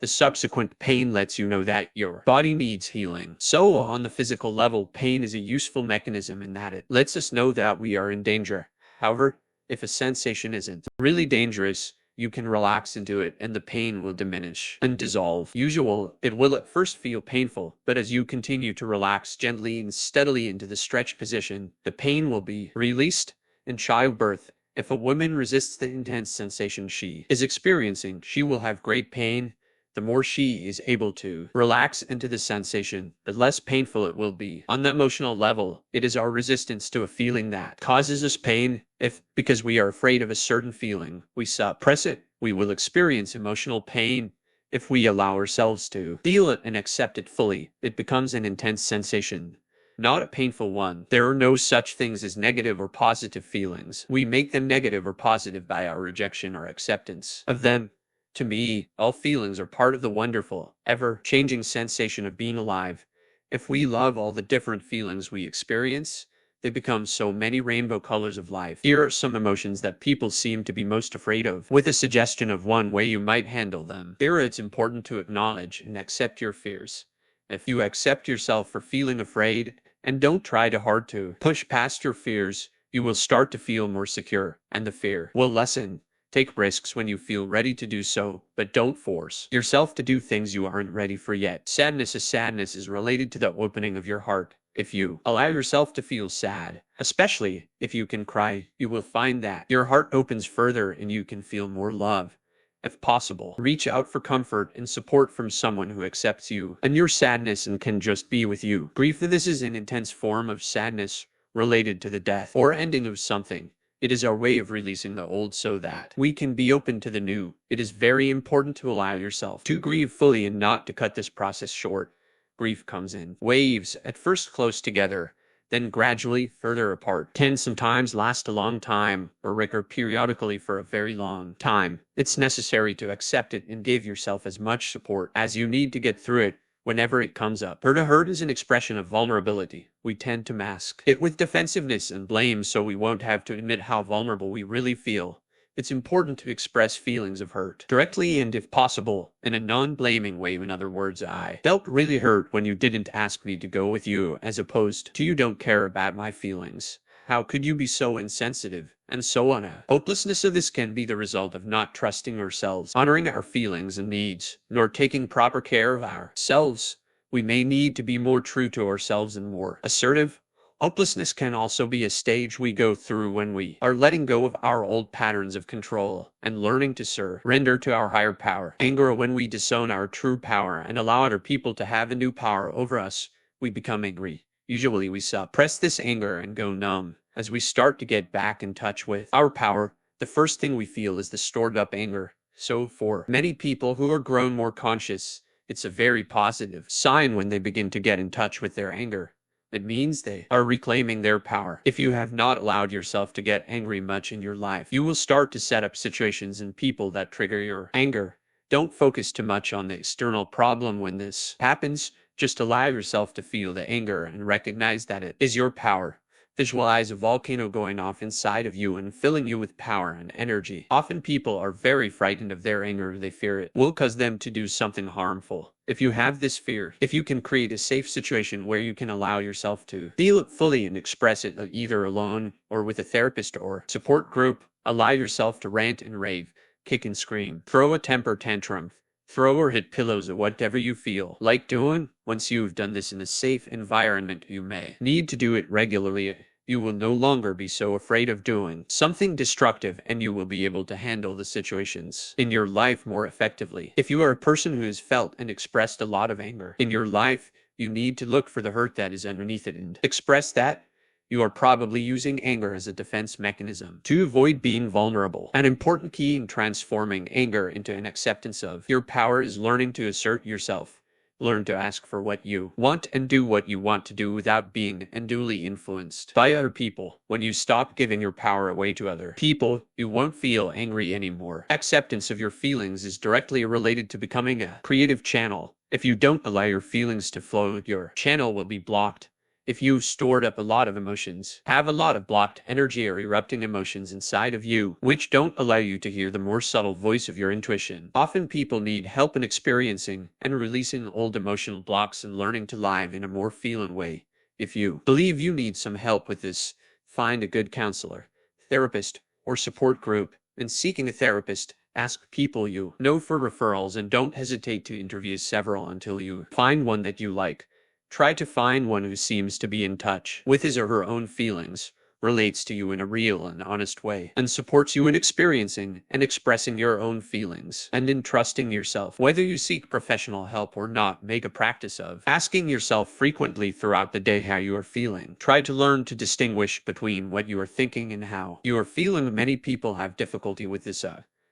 S1: the subsequent pain lets you know that your body needs healing. So, on the physical level, pain is a useful mechanism in that it lets us know that we are in danger. However, if a sensation isn't really dangerous, you can relax into it and the pain will diminish and dissolve. It will at first feel painful, but as you continue to relax gently and steadily into the stretch position, the pain will be released. In childbirth, if a woman resists the intense sensation she is experiencing, she will have great pain. The more she is able to relax into the sensation, the less painful it will be. On the emotional level, it is our resistance to a feeling that causes us pain. If, because we are afraid of a certain feeling, we suppress it, we will experience emotional pain. If we allow ourselves to feel it and accept it fully, it becomes an intense sensation, not a painful one. There are no such things as negative or positive feelings. We make them negative or positive by our rejection or acceptance of them. To me, all feelings are part of the wonderful, ever-changing sensation of being alive. If we love all the different feelings we experience, they become so many rainbow colors of life. Here are some emotions that people seem to be most afraid of, with a suggestion of one way you might handle them. Here, it's important to acknowledge and accept your fears. If you accept yourself for feeling afraid, and don't try too hard to push past your fears, you will start to feel more secure, and the fear will lessen. Take risks when you feel ready to do so, but don't force yourself to do things you aren't ready for yet. Sadness is related to the opening of your heart. If you allow yourself to feel sad, especially if you can cry, you will find that your heart opens further and you can feel more love. If possible, reach out for comfort and support from someone who accepts you and your sadness and can just be with you. Grief. This is an intense form of sadness related to the death or ending of something. It is our way of releasing the old so that we can be open to the new. It is very important to allow yourself to grieve fully and not to cut this process short. Grief comes in waves, at first close together, then gradually further apart. Can sometimes last a long time, or recur periodically for a very long time. It's necessary to accept it and give yourself as much support as you need to get through it. Whenever it comes up, hurt is an expression of vulnerability. We tend to mask it with defensiveness and blame so we won't have to admit how vulnerable we really feel. It's important to express feelings of hurt directly and, if possible, in a non-blaming way. In other words, I felt really hurt when you didn't ask me to go with you, as opposed to you don't care about my feelings. How could you be so insensitive? And so on. Hopelessness of this can be the result of not trusting ourselves, honoring our feelings and needs, nor taking proper care of ourselves. We may need to be more true to ourselves and more assertive. Hopelessness can also be a stage we go through when we are letting go of our old patterns of control and learning to surrender to our higher power. Anger, when we disown our true power and allow other people to have a new power over us, we become angry. Usually we suppress this anger and go numb. As we start to get back in touch with our power, the first thing we feel is the stored up anger. So for many people who are grown more conscious, it's a very positive sign when they begin to get in touch with their anger. It means they are reclaiming their power. If you have not allowed yourself to get angry much in your life, you will start to set up situations and people that trigger your anger. Don't focus too much on the external problem when this happens. Just allow yourself to feel the anger and recognize that it is your power. Visualize a volcano going off inside of you and filling you with power and energy. Often people are very frightened of their anger. They fear it will cause them to do something harmful. If you have this fear, if you can create a safe situation where you can allow yourself to feel it fully and express it either alone or with a therapist or support group, allow yourself to rant and rave, kick and scream, throw a temper tantrum, throw or hit pillows or whatever you feel like doing. Once you've done this in a safe environment, you may need to do it regularly. You will no longer be so afraid of doing something destructive, and you will be able to handle the situations in your life more effectively. If you are a person who has felt and expressed a lot of anger in your life, you need to look for the hurt that is underneath it and express that. You are probably using anger as a defense mechanism to avoid being vulnerable. An important key in transforming anger into an acceptance of your power is learning to assert yourself. Learn to ask for what you want and do what you want to do without being unduly influenced by other people. When you stop giving your power away to other people, you won't feel angry anymore. Acceptance of your feelings is directly related to becoming a creative channel. If you don't allow your feelings to flow, your channel will be blocked. If you've stored up a lot of emotions, have a lot of blocked energy or erupting emotions inside of you, which don't allow you to hear the more subtle voice of your intuition. Often people need help in experiencing and releasing old emotional blocks and learning to live in a more feeling way. If you believe you need some help with this, find a good counselor, therapist, or support group. In seeking a therapist, ask people you know for referrals and don't hesitate to interview several until you find one that you like. Try to find one who seems to be in touch with his or her own feelings, relates to you in a real and honest way, and supports you in experiencing and expressing your own feelings and in trusting yourself. Whether you seek professional help or not, make a practice of asking yourself frequently throughout the day how you are feeling. Try to learn to distinguish between what you are thinking and how you are feeling. Many people have difficulty with this.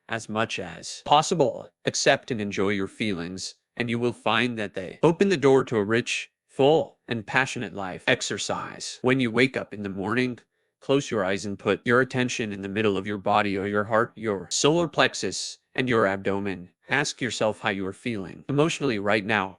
S1: As much as possible, accept and enjoy your feelings, and you will find that they open the door to a rich, full, and passionate life. Exercise. When you wake up in the morning, close your eyes and put your attention in the middle of your body or your heart, your solar plexus, and your abdomen. Ask yourself how you are feeling emotionally right now.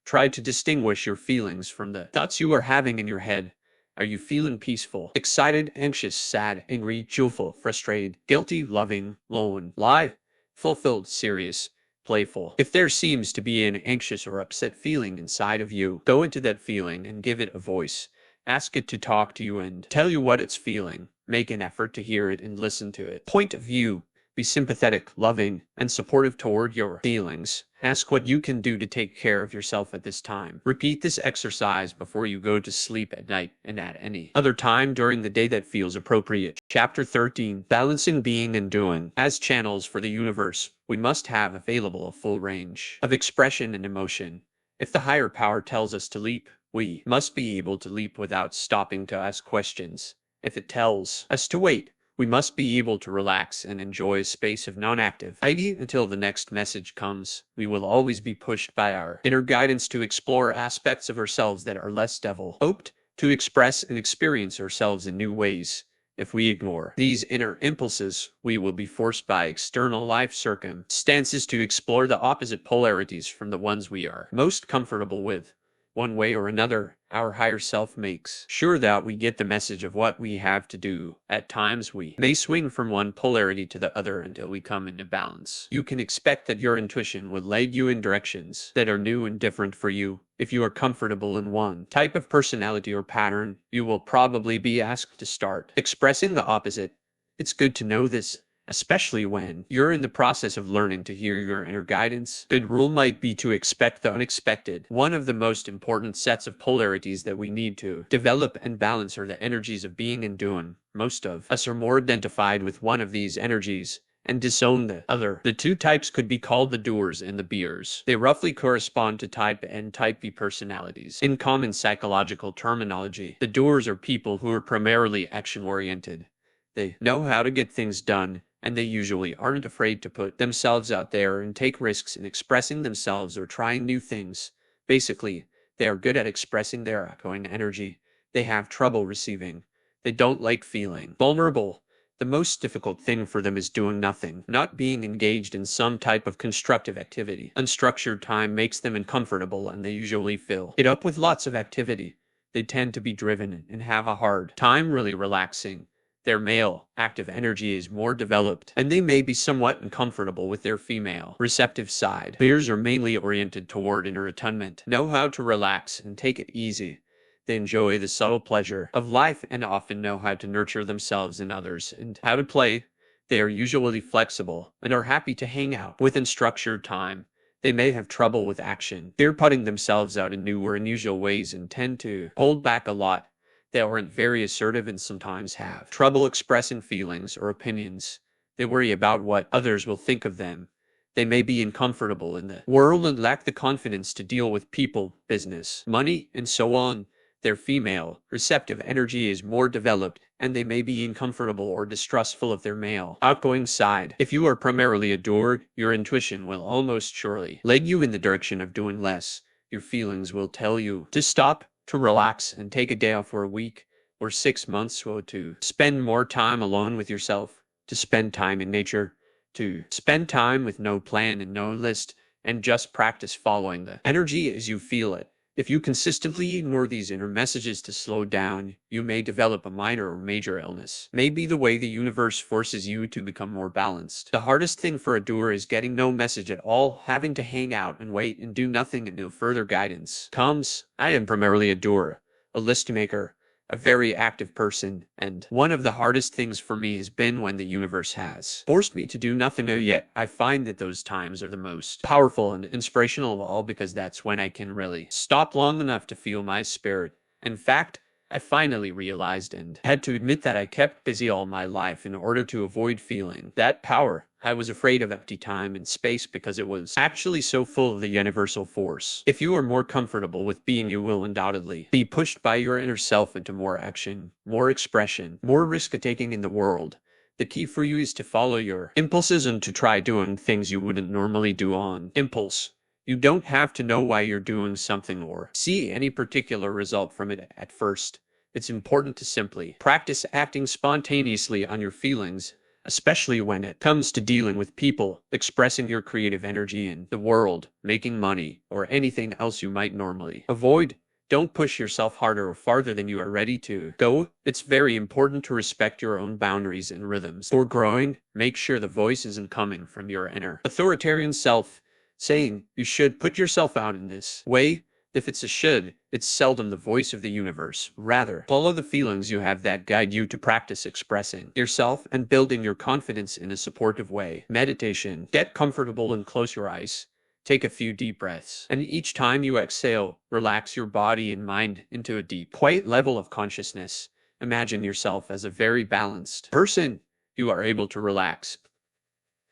S1: Try to distinguish your feelings from the thoughts you are having in your head. Are you feeling peaceful, excited, anxious, sad, angry, joyful, frustrated, guilty, loving, lone, live, fulfilled, serious, playful? If there seems to be an anxious or upset feeling inside of you, go into that feeling and give it a voice. Ask it to talk to you and tell you what it's feeling. Make an effort to hear it and listen to it. Point of view. Be sympathetic, loving, and supportive toward your feelings. Ask what you can do to take care of yourself at this time. Repeat this exercise before you go to sleep at night and at any other time during the day that feels appropriate. Chapter 13. Balancing being and doing. As channels for the universe, we must have available a full range of expression and emotion. If the higher power tells us to leap, we must be able to leap without stopping to ask questions. If it tells us to wait, we must be able to relax and enjoy a space of non-active ID until the next message comes. We will always be pushed by our inner guidance to explore aspects of ourselves that are less developed, to express and experience ourselves in new ways. If we ignore these inner impulses, we will be forced by external life circumstances to explore the opposite polarities from the ones we are most comfortable with. One way or another, our higher self makes sure that we get the message of what we have to do. At times we may swing from one polarity to the other until we come into balance. You can expect that your intuition will lead you in directions that are new and different for you. If you are comfortable in one type of personality or pattern, you will probably be asked to start expressing the opposite. It's good to know this, especially when you're in the process of learning to hear your inner guidance. Good rule might be to expect the unexpected. One of the most important sets of polarities that we need to develop and balance are the energies of being and doing. Most of us are more identified with one of these energies and disown the other. The two types could be called the doers and the beers. They roughly correspond to type A and type B personalities. In common psychological terminology, the doers are people who are primarily action-oriented. They know how to get things done, and they usually aren't afraid to put themselves out there and take risks in expressing themselves or trying new things. Basically, they are good at expressing their outgoing energy. They have trouble receiving. They don't like feeling vulnerable. The most difficult thing for them is doing nothing, not being engaged in some type of constructive activity. Unstructured time makes them uncomfortable, and they usually fill it up with lots of activity. They tend to be driven and have a hard time really relaxing. Their male, active energy is more developed, and they may be somewhat uncomfortable with their female, receptive side. Bears are mainly oriented toward inner attunement, know how to relax and take it easy. They enjoy the subtle pleasure of life and often know how to nurture themselves and others and how to play. They are usually flexible and are happy to hang out with unstructured time. They may have trouble with action, fear putting themselves out in new or unusual ways, and tend to hold back a lot. They aren't very assertive and sometimes have trouble expressing feelings or opinions. They worry about what others will think of them. They may be uncomfortable in the world and lack the confidence to deal with people, business, money, and so on. Their female, receptive energy is more developed, and they may be uncomfortable or distrustful of their male, outgoing side. If you are primarily adored, your intuition will almost surely lead you in the direction of doing less. Your feelings will tell you to stop, to relax, and take a day off for a week or 6 months, or to spend more time alone with yourself, to spend time in nature, to spend time with no plan and no list, and just practice following the energy as you feel it. If you consistently ignore these inner messages to slow down, you may develop a minor or major illness. Maybe the way the universe forces you to become more balanced. The hardest thing for a doer is getting no message at all, having to hang out and wait and do nothing until further guidance comes. I am primarily a doer, a list maker, a very active person, and one of the hardest things for me has been when the universe has forced me to do nothing. Yet I find that those times are the most powerful and inspirational of all, because that's when I can really stop long enough to feel my spirit. In fact, I finally realized and had to admit that I kept busy all my life in order to avoid feeling that power. I was afraid of empty time and space because it was actually so full of the universal force. If you are more comfortable with being, you will undoubtedly be pushed by your inner self into more action, more expression, more risk-taking in the world. The key for you is to follow your impulses and to try doing things you wouldn't normally do on impulse. You don't have to know why you're doing something or see any particular result from it at first. It's important to simply practice acting spontaneously on your feelings, especially when it comes to dealing with people, expressing your creative energy in the world, making money, or anything else you might normally avoid. Don't push yourself harder or farther than you are ready to go. It's very important to respect your own boundaries and rhythms. For growing, make sure the voice isn't coming from your inner authoritarian self, saying you should put yourself out in this way. If it's a should, it's seldom the voice of the universe. Rather, follow the feelings you have that guide you to practice expressing yourself and building your confidence in a supportive way. Meditation. Get comfortable and close your eyes. Take a few deep breaths, and each time you exhale, relax your body and mind into a deep, quiet level of consciousness. Imagine yourself as a very balanced person. You are able to relax,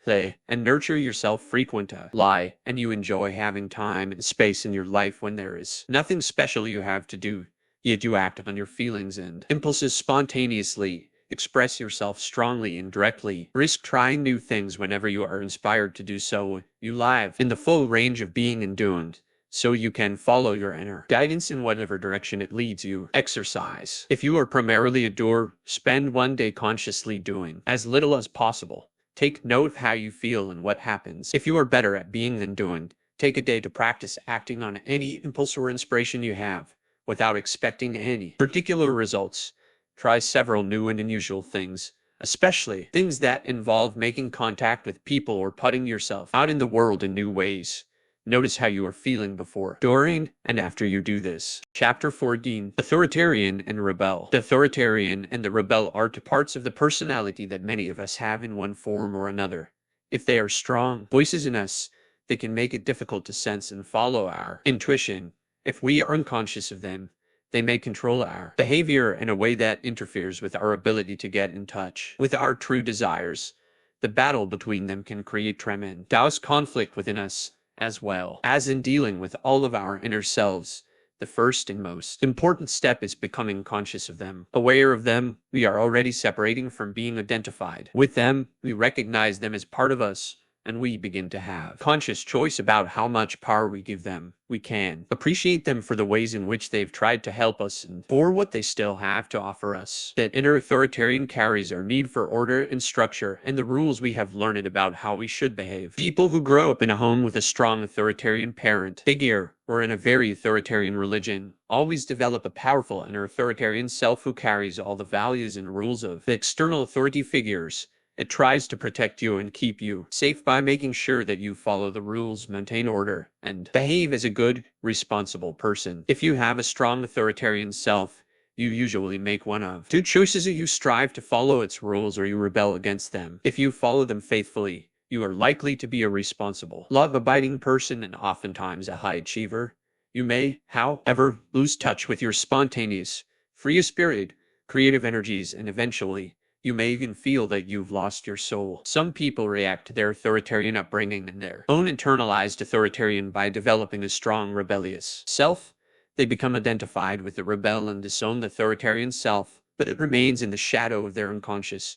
S1: play, and nurture yourself frequently, and you enjoy having time and space in your life when there is nothing special you have to do. Yet you act on your feelings and impulses spontaneously. Express yourself strongly and directly. Risk trying new things whenever you are inspired to do so. You live in the full range of being and doing, so you can follow your inner guidance in whatever direction it leads you. Exercise. If you are primarily a doer, spend one day consciously doing as little as possible. Take note of how you feel and what happens. If you are better at being than doing, take a day to practice acting on any impulse or inspiration you have, without expecting any particular results. Try several new and unusual things, especially things that involve making contact with people or putting yourself out in the world in new ways. Notice how you are feeling before, during, and after you do this. Chapter 14. Authoritarian and Rebel. The authoritarian and the rebel are two parts of the personality that many of us have in one form or another. If they are strong voices in us, they can make it difficult to sense and follow our intuition. If we are unconscious of them, they may control our behavior in a way that interferes with our ability to get in touch with our true desires. The battle between them can create tremendous conflict within us, as well as in dealing with all of our inner selves. The first and most important step is becoming conscious of them. Aware of them, we are already separating from being identified with them. We recognize them as part of us, and we begin to have conscious choice about how much power we give them. We can appreciate them for the ways in which they've tried to help us and for what they still have to offer us. That inner authoritarian carries our need for order and structure and the rules we have learned about how we should behave. People who grow up in a home with a strong authoritarian parent figure or in a very authoritarian religion always develop a powerful inner authoritarian self who carries all the values and rules of the external authority figures. It tries to protect you and keep you safe by making sure that you follow the rules, maintain order, and behave as a good, responsible person. If you have a strong authoritarian self, you usually make one of two choices: you strive to follow its rules or you rebel against them. If you follow them faithfully, you are likely to be a responsible, law-abiding person and oftentimes a high achiever. You may, however, lose touch with your spontaneous, free-spirited, creative energies, and eventually, you may even feel that you've lost your soul. Some people react to their authoritarian upbringing and their own internalized authoritarian by developing a strong rebellious self. They become identified with the rebel and disown the authoritarian self, but it remains in the shadow of their unconscious,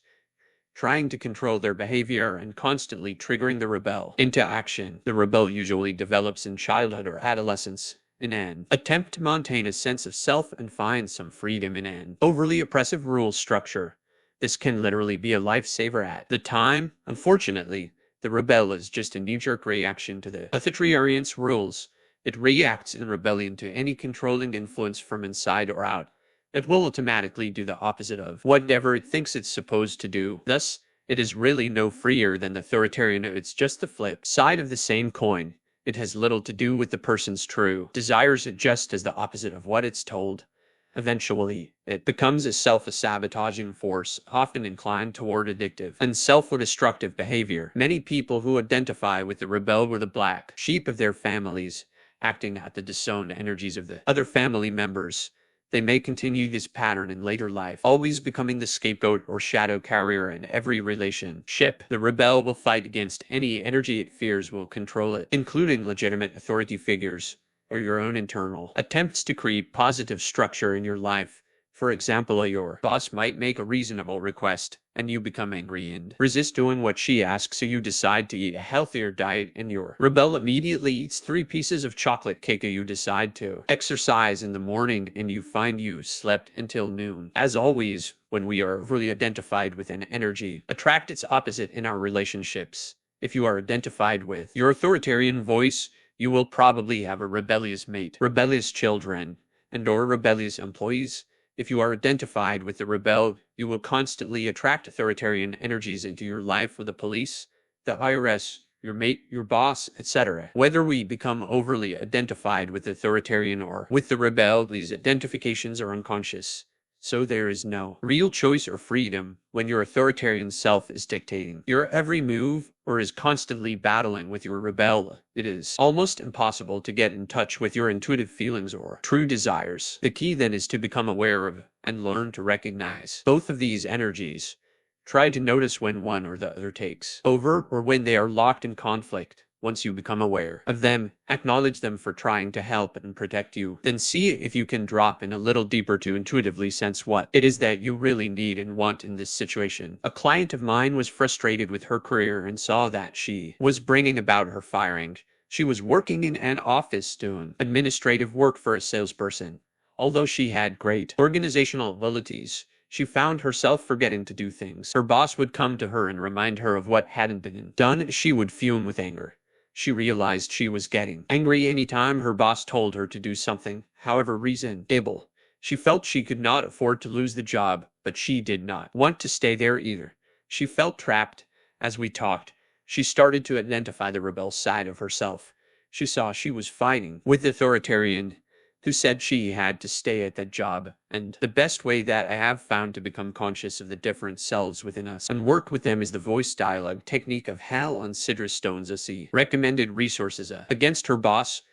S1: trying to control their behavior and constantly triggering the rebel into action. The rebel usually develops in childhood or adolescence in an attempt to maintain a sense of self and find some freedom in an overly oppressive rule structure. This can literally be a lifesaver at the time. Unfortunately, the rebel is just a knee-jerk reaction to the authoritarian's rules. It reacts in rebellion to any controlling influence from inside or out. It will automatically do the opposite of whatever it thinks it's supposed to do. Thus, it is really no freer than the authoritarian. It's just the flip side of the same coin. It has little to do with the person's true desires. It just is the opposite of what it's told. Eventually, it becomes a self-sabotaging force, often inclined toward addictive and self-destructive behavior. Many people who identify with the rebel were the black sheep of their families, acting out the disowned energies of the other family members. They may continue this pattern in later life, always becoming the scapegoat or shadow carrier in every relationship. The rebel will fight against any energy it fears will control it, including legitimate authority figures or your own internal attempts to create positive structure in your life. For example, your boss might make a reasonable request, and you become angry and resist doing what she asks, so you decide to eat a healthier diet, and your rebel immediately eats 3 pieces of chocolate cake. You decide to exercise in the morning, and you find you slept until noon. As always, when we are really identified with an energy, attract its opposite in our relationships. If you are identified with your authoritarian voice, you will probably have a rebellious mate, rebellious children, and/or rebellious employees. If you are identified with the rebel, you will constantly attract authoritarian energies into your life, with the police, the IRS, your mate, your boss, etc. Whether we become overly identified with the authoritarian or with the rebel, these identifications are unconscious. So there is no real choice or freedom when your authoritarian self is dictating your every move or is constantly battling with your rebel. It is almost impossible to get in touch with your intuitive feelings or true desires. The key then is to become aware of and learn to recognize both of these energies. Try to notice when one or the other takes over or when they are locked in conflict. Once you become aware of them, acknowledge them for trying to help and protect you. Then see if you can drop in a little deeper to intuitively sense what it is that you really need and want in this situation. A client of mine was frustrated with her career and saw that she was bringing about her firing. She was working in an office doing administrative work for a salesperson. Although she had great organizational abilities, she found herself forgetting to do things. Her boss would come to her and remind her of what hadn't been done. She would fume with anger. She realized she was getting angry anytime her boss told her to do something, however reasonable. She felt she could not afford to lose the job, but she did not want to stay there either. She felt trapped. As we talked, she started to identify the rebel side of herself. She saw she was fighting with the authoritarian who said she had to stay at that job, and the best way that I have found to become conscious of the different selves within us and work with them is the voice dialogue technique of Hal on Sidra Stone's AC. Recommended resources. Against her boss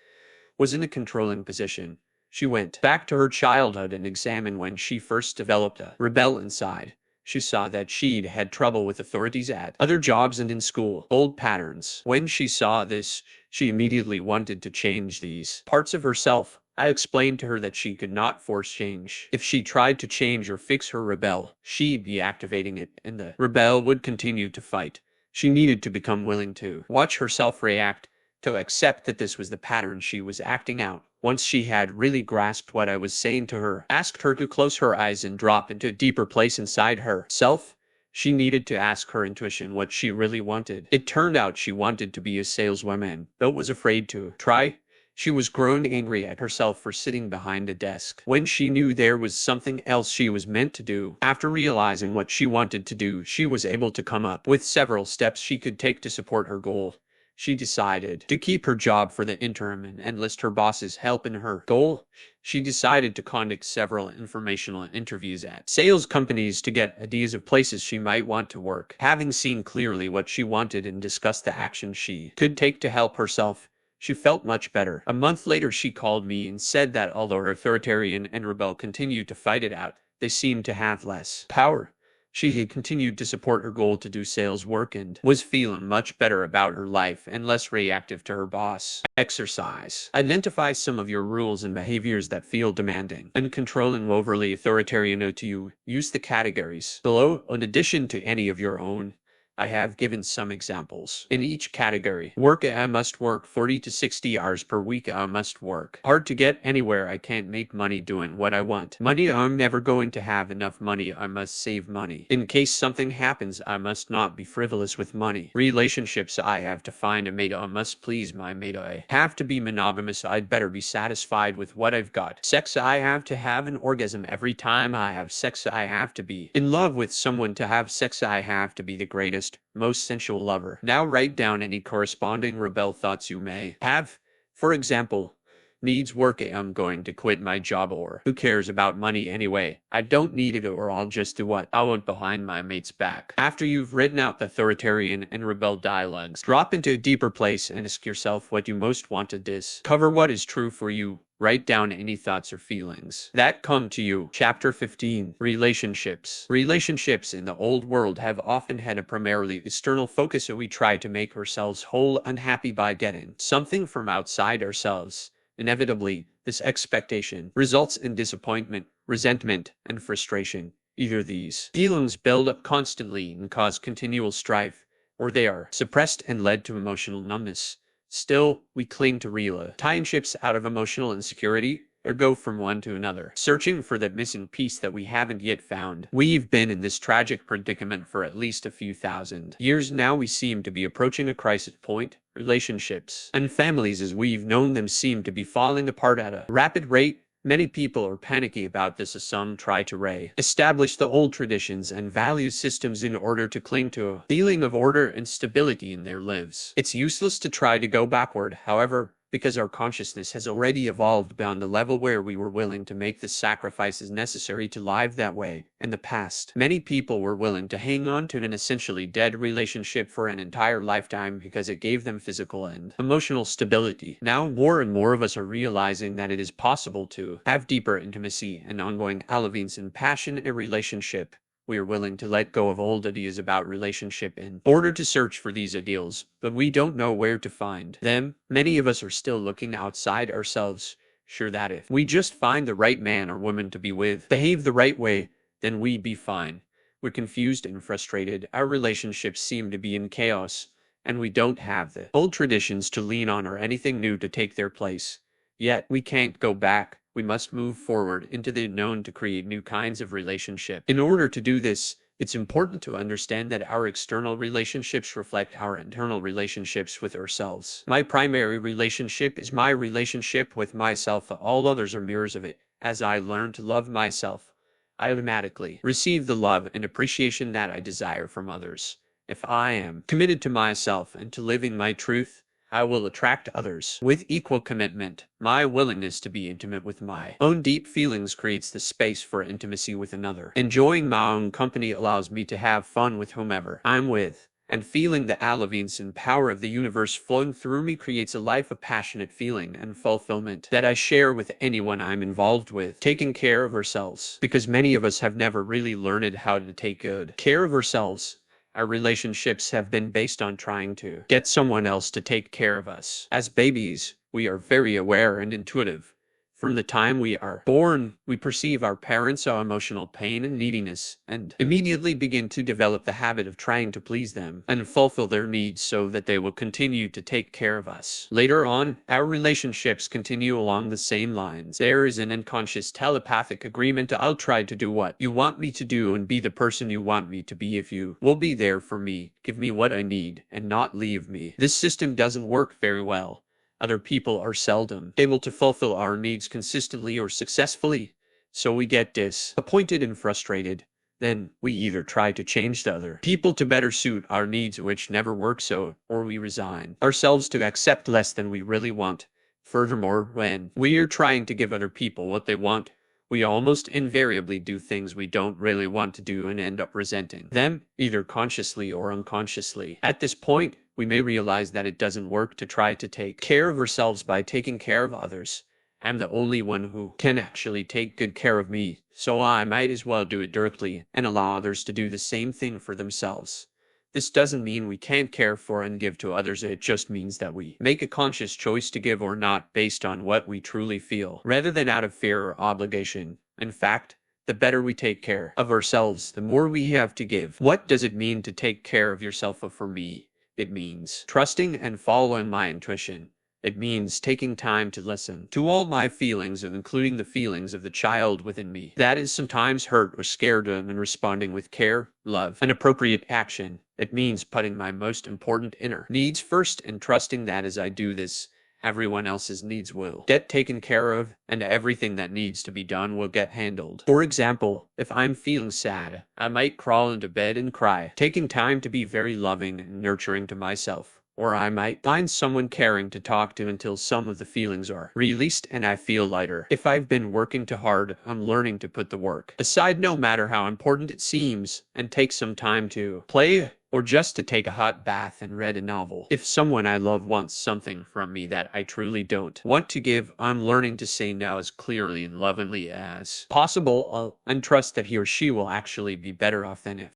S1: was in a controlling position. She went back to her childhood and examined when she first developed a rebel inside. She saw that she'd had trouble with authorities at other jobs and in school. Old patterns. When she saw this, she immediately wanted to change these parts of herself. I explained to her that she could not force change. If she tried to change or fix her rebel, she'd be activating it, and the rebel would continue to fight. She needed to become willing to watch herself react, to accept that this was the pattern she was acting out. Once she had really grasped what I was saying to her, asked her to close her eyes and drop into a deeper place inside herself, she needed to ask her intuition what she really wanted. It turned out she wanted to be a saleswoman, though was afraid to try. She was growing angry at herself for sitting behind a desk when she knew there was something else she was meant to do. After realizing what she wanted to do, she was able to come up with several steps she could take to support her goal. She decided to keep her job for the interim and enlist her boss's help in her goal. She decided to conduct several informational interviews at sales companies to get ideas of places she might want to work. Having seen clearly what she wanted and discussed the actions she could take to help herself, she felt much better. A month later, she called me and said that although her authoritarian and rebel continued to fight it out, they seemed to have less power. She had continued to support her goal to do sales work and was feeling much better about her life and less reactive to her boss. Exercise. Identify some of your rules and behaviors that feel demanding and controlling, overly authoritarian to you. Use the categories below in addition to any of your own. I have given some examples. In each category, work: I must work 40 to 60 hours per week. I must work hard to get anywhere. I can't make money doing what I want. Money: I'm never going to have enough money. I must save money. In case something happens, I must not be frivolous with money. Relationships: I have to find a mate. I must please my mate. I have to be monogamous. I'd better be satisfied with what I've got. Sex: I have to have an orgasm every time I have sex. I have to be in love with someone to have sex. I have to be the greatest, most sensual lover. Now write down any corresponding rebel thoughts you may have. For example, needs: work: I'm going to quit my job. Or, who cares about money anyway? I don't need it, or I'll just do what I want behind my mate's back. After you've written out the authoritarian and rebel dialogues, drop into a deeper place and ask yourself what you most want to discover. What is true for you? Write down any thoughts or feelings that come to you. Chapter 15. Relationships. Relationships in the old world have often had a primarily external focus, so we try to make ourselves whole and happy by getting something from outside ourselves. Inevitably, this expectation results in disappointment, resentment, and frustration. Either these feelings build up constantly and cause continual strife, or they are suppressed and led to emotional numbness. Still, we cling to relationships out of emotional insecurity, or go from one to another, searching for that missing piece that we haven't yet found. We've been in this tragic predicament for at least a few thousand years now. We seem to be approaching a crisis point. Relationships and families as we've known them seem to be falling apart at a rapid rate. Many people are panicky about this as some try to re-establish the old traditions and value systems in order to cling to a feeling of order and stability in their lives. It's useless to try to go backward, however, because our consciousness has already evolved beyond the level where we were willing to make the sacrifices necessary to live that way. In the past, many people were willing to hang on to an essentially dead relationship for an entire lifetime because it gave them physical and emotional stability. Now, more and more of us are realizing that it is possible to have deeper intimacy and ongoing relevance and passion in a relationship. We are willing to let go of old ideas about relationship in order to search for these ideals, but we don't know where to find them. Many of us are still looking outside ourselves, sure that if we just find the right man or woman to be with, behave the right way, then we'd be fine. We're confused and frustrated. Our relationships seem to be in chaos, and we don't have the old traditions to lean on or anything new to take their place. Yet, we can't go back. We must move forward into the unknown to create new kinds of relationship. In order to do this, it's important to understand that our external relationships reflect our internal relationships with ourselves. My primary relationship is my relationship with myself. All others are mirrors of it. As I learn to love myself, I automatically receive the love and appreciation that I desire from others. If I am committed to myself and to living my truth, I will attract others with equal commitment. My willingness to be intimate with my own deep feelings creates the space for intimacy with another. Enjoying my own company allows me to have fun with whomever I'm with. And feeling the relevance and power of the universe flowing through me creates a life of passionate feeling and fulfillment that I share with anyone I'm involved with. Taking care of ourselves, because many of us have never really learned how to take good care of ourselves. Our relationships have been based on trying to get someone else to take care of us. As babies, we are very aware and intuitive. From the time we are born, we perceive our parents' emotional pain and neediness, and immediately begin to develop the habit of trying to please them and fulfill their needs so that they will continue to take care of us. Later on, our relationships continue along the same lines. There is an unconscious telepathic agreement. I'll try to do what you want me to do and be the person you want me to be if you will be there for me, give me what I need, and not leave me. This system doesn't work very well. Other people are seldom able to fulfill our needs consistently or successfully, so we get disappointed and frustrated. Then, we either try to change the other people to better suit our needs, which never works, or we resign ourselves to accept less than we really want. Furthermore, when we are trying to give other people what they want, we almost invariably do things we don't really want to do and end up resenting them, either consciously or unconsciously. At this point, we may realize that it doesn't work to try to take care of ourselves by taking care of others. I'm the only one who can actually take good care of me, so I might as well do it directly and allow others to do the same thing for themselves. This doesn't mean we can't care for and give to others, it just means that we make a conscious choice to give or not based on what we truly feel, rather than out of fear or obligation. In fact, the better we take care of ourselves, the more we have to give. What does it mean to take care of yourself? For me, it means trusting and following my intuition. It means taking time to listen to all my feelings, including the feelings of the child within me that is sometimes hurt or scared, and responding with care, love, and appropriate action. It means putting my most important inner needs first and trusting that as I do this, everyone else's needs will get taken care of, and everything that needs to be done will get handled. For example, if I'm feeling sad, I might crawl into bed and cry, taking time to be very loving and nurturing to myself. Or I might find someone caring to talk to until some of the feelings are released and I feel lighter. If I've been working too hard, I'm learning to put the work aside, no matter how important it seems, and take some time to play or just to take a hot bath and read a novel. If someone I love wants something from me that I truly don't want to give, I'm learning to say no as clearly and lovingly as possible, and trust that he or she will actually be better off than if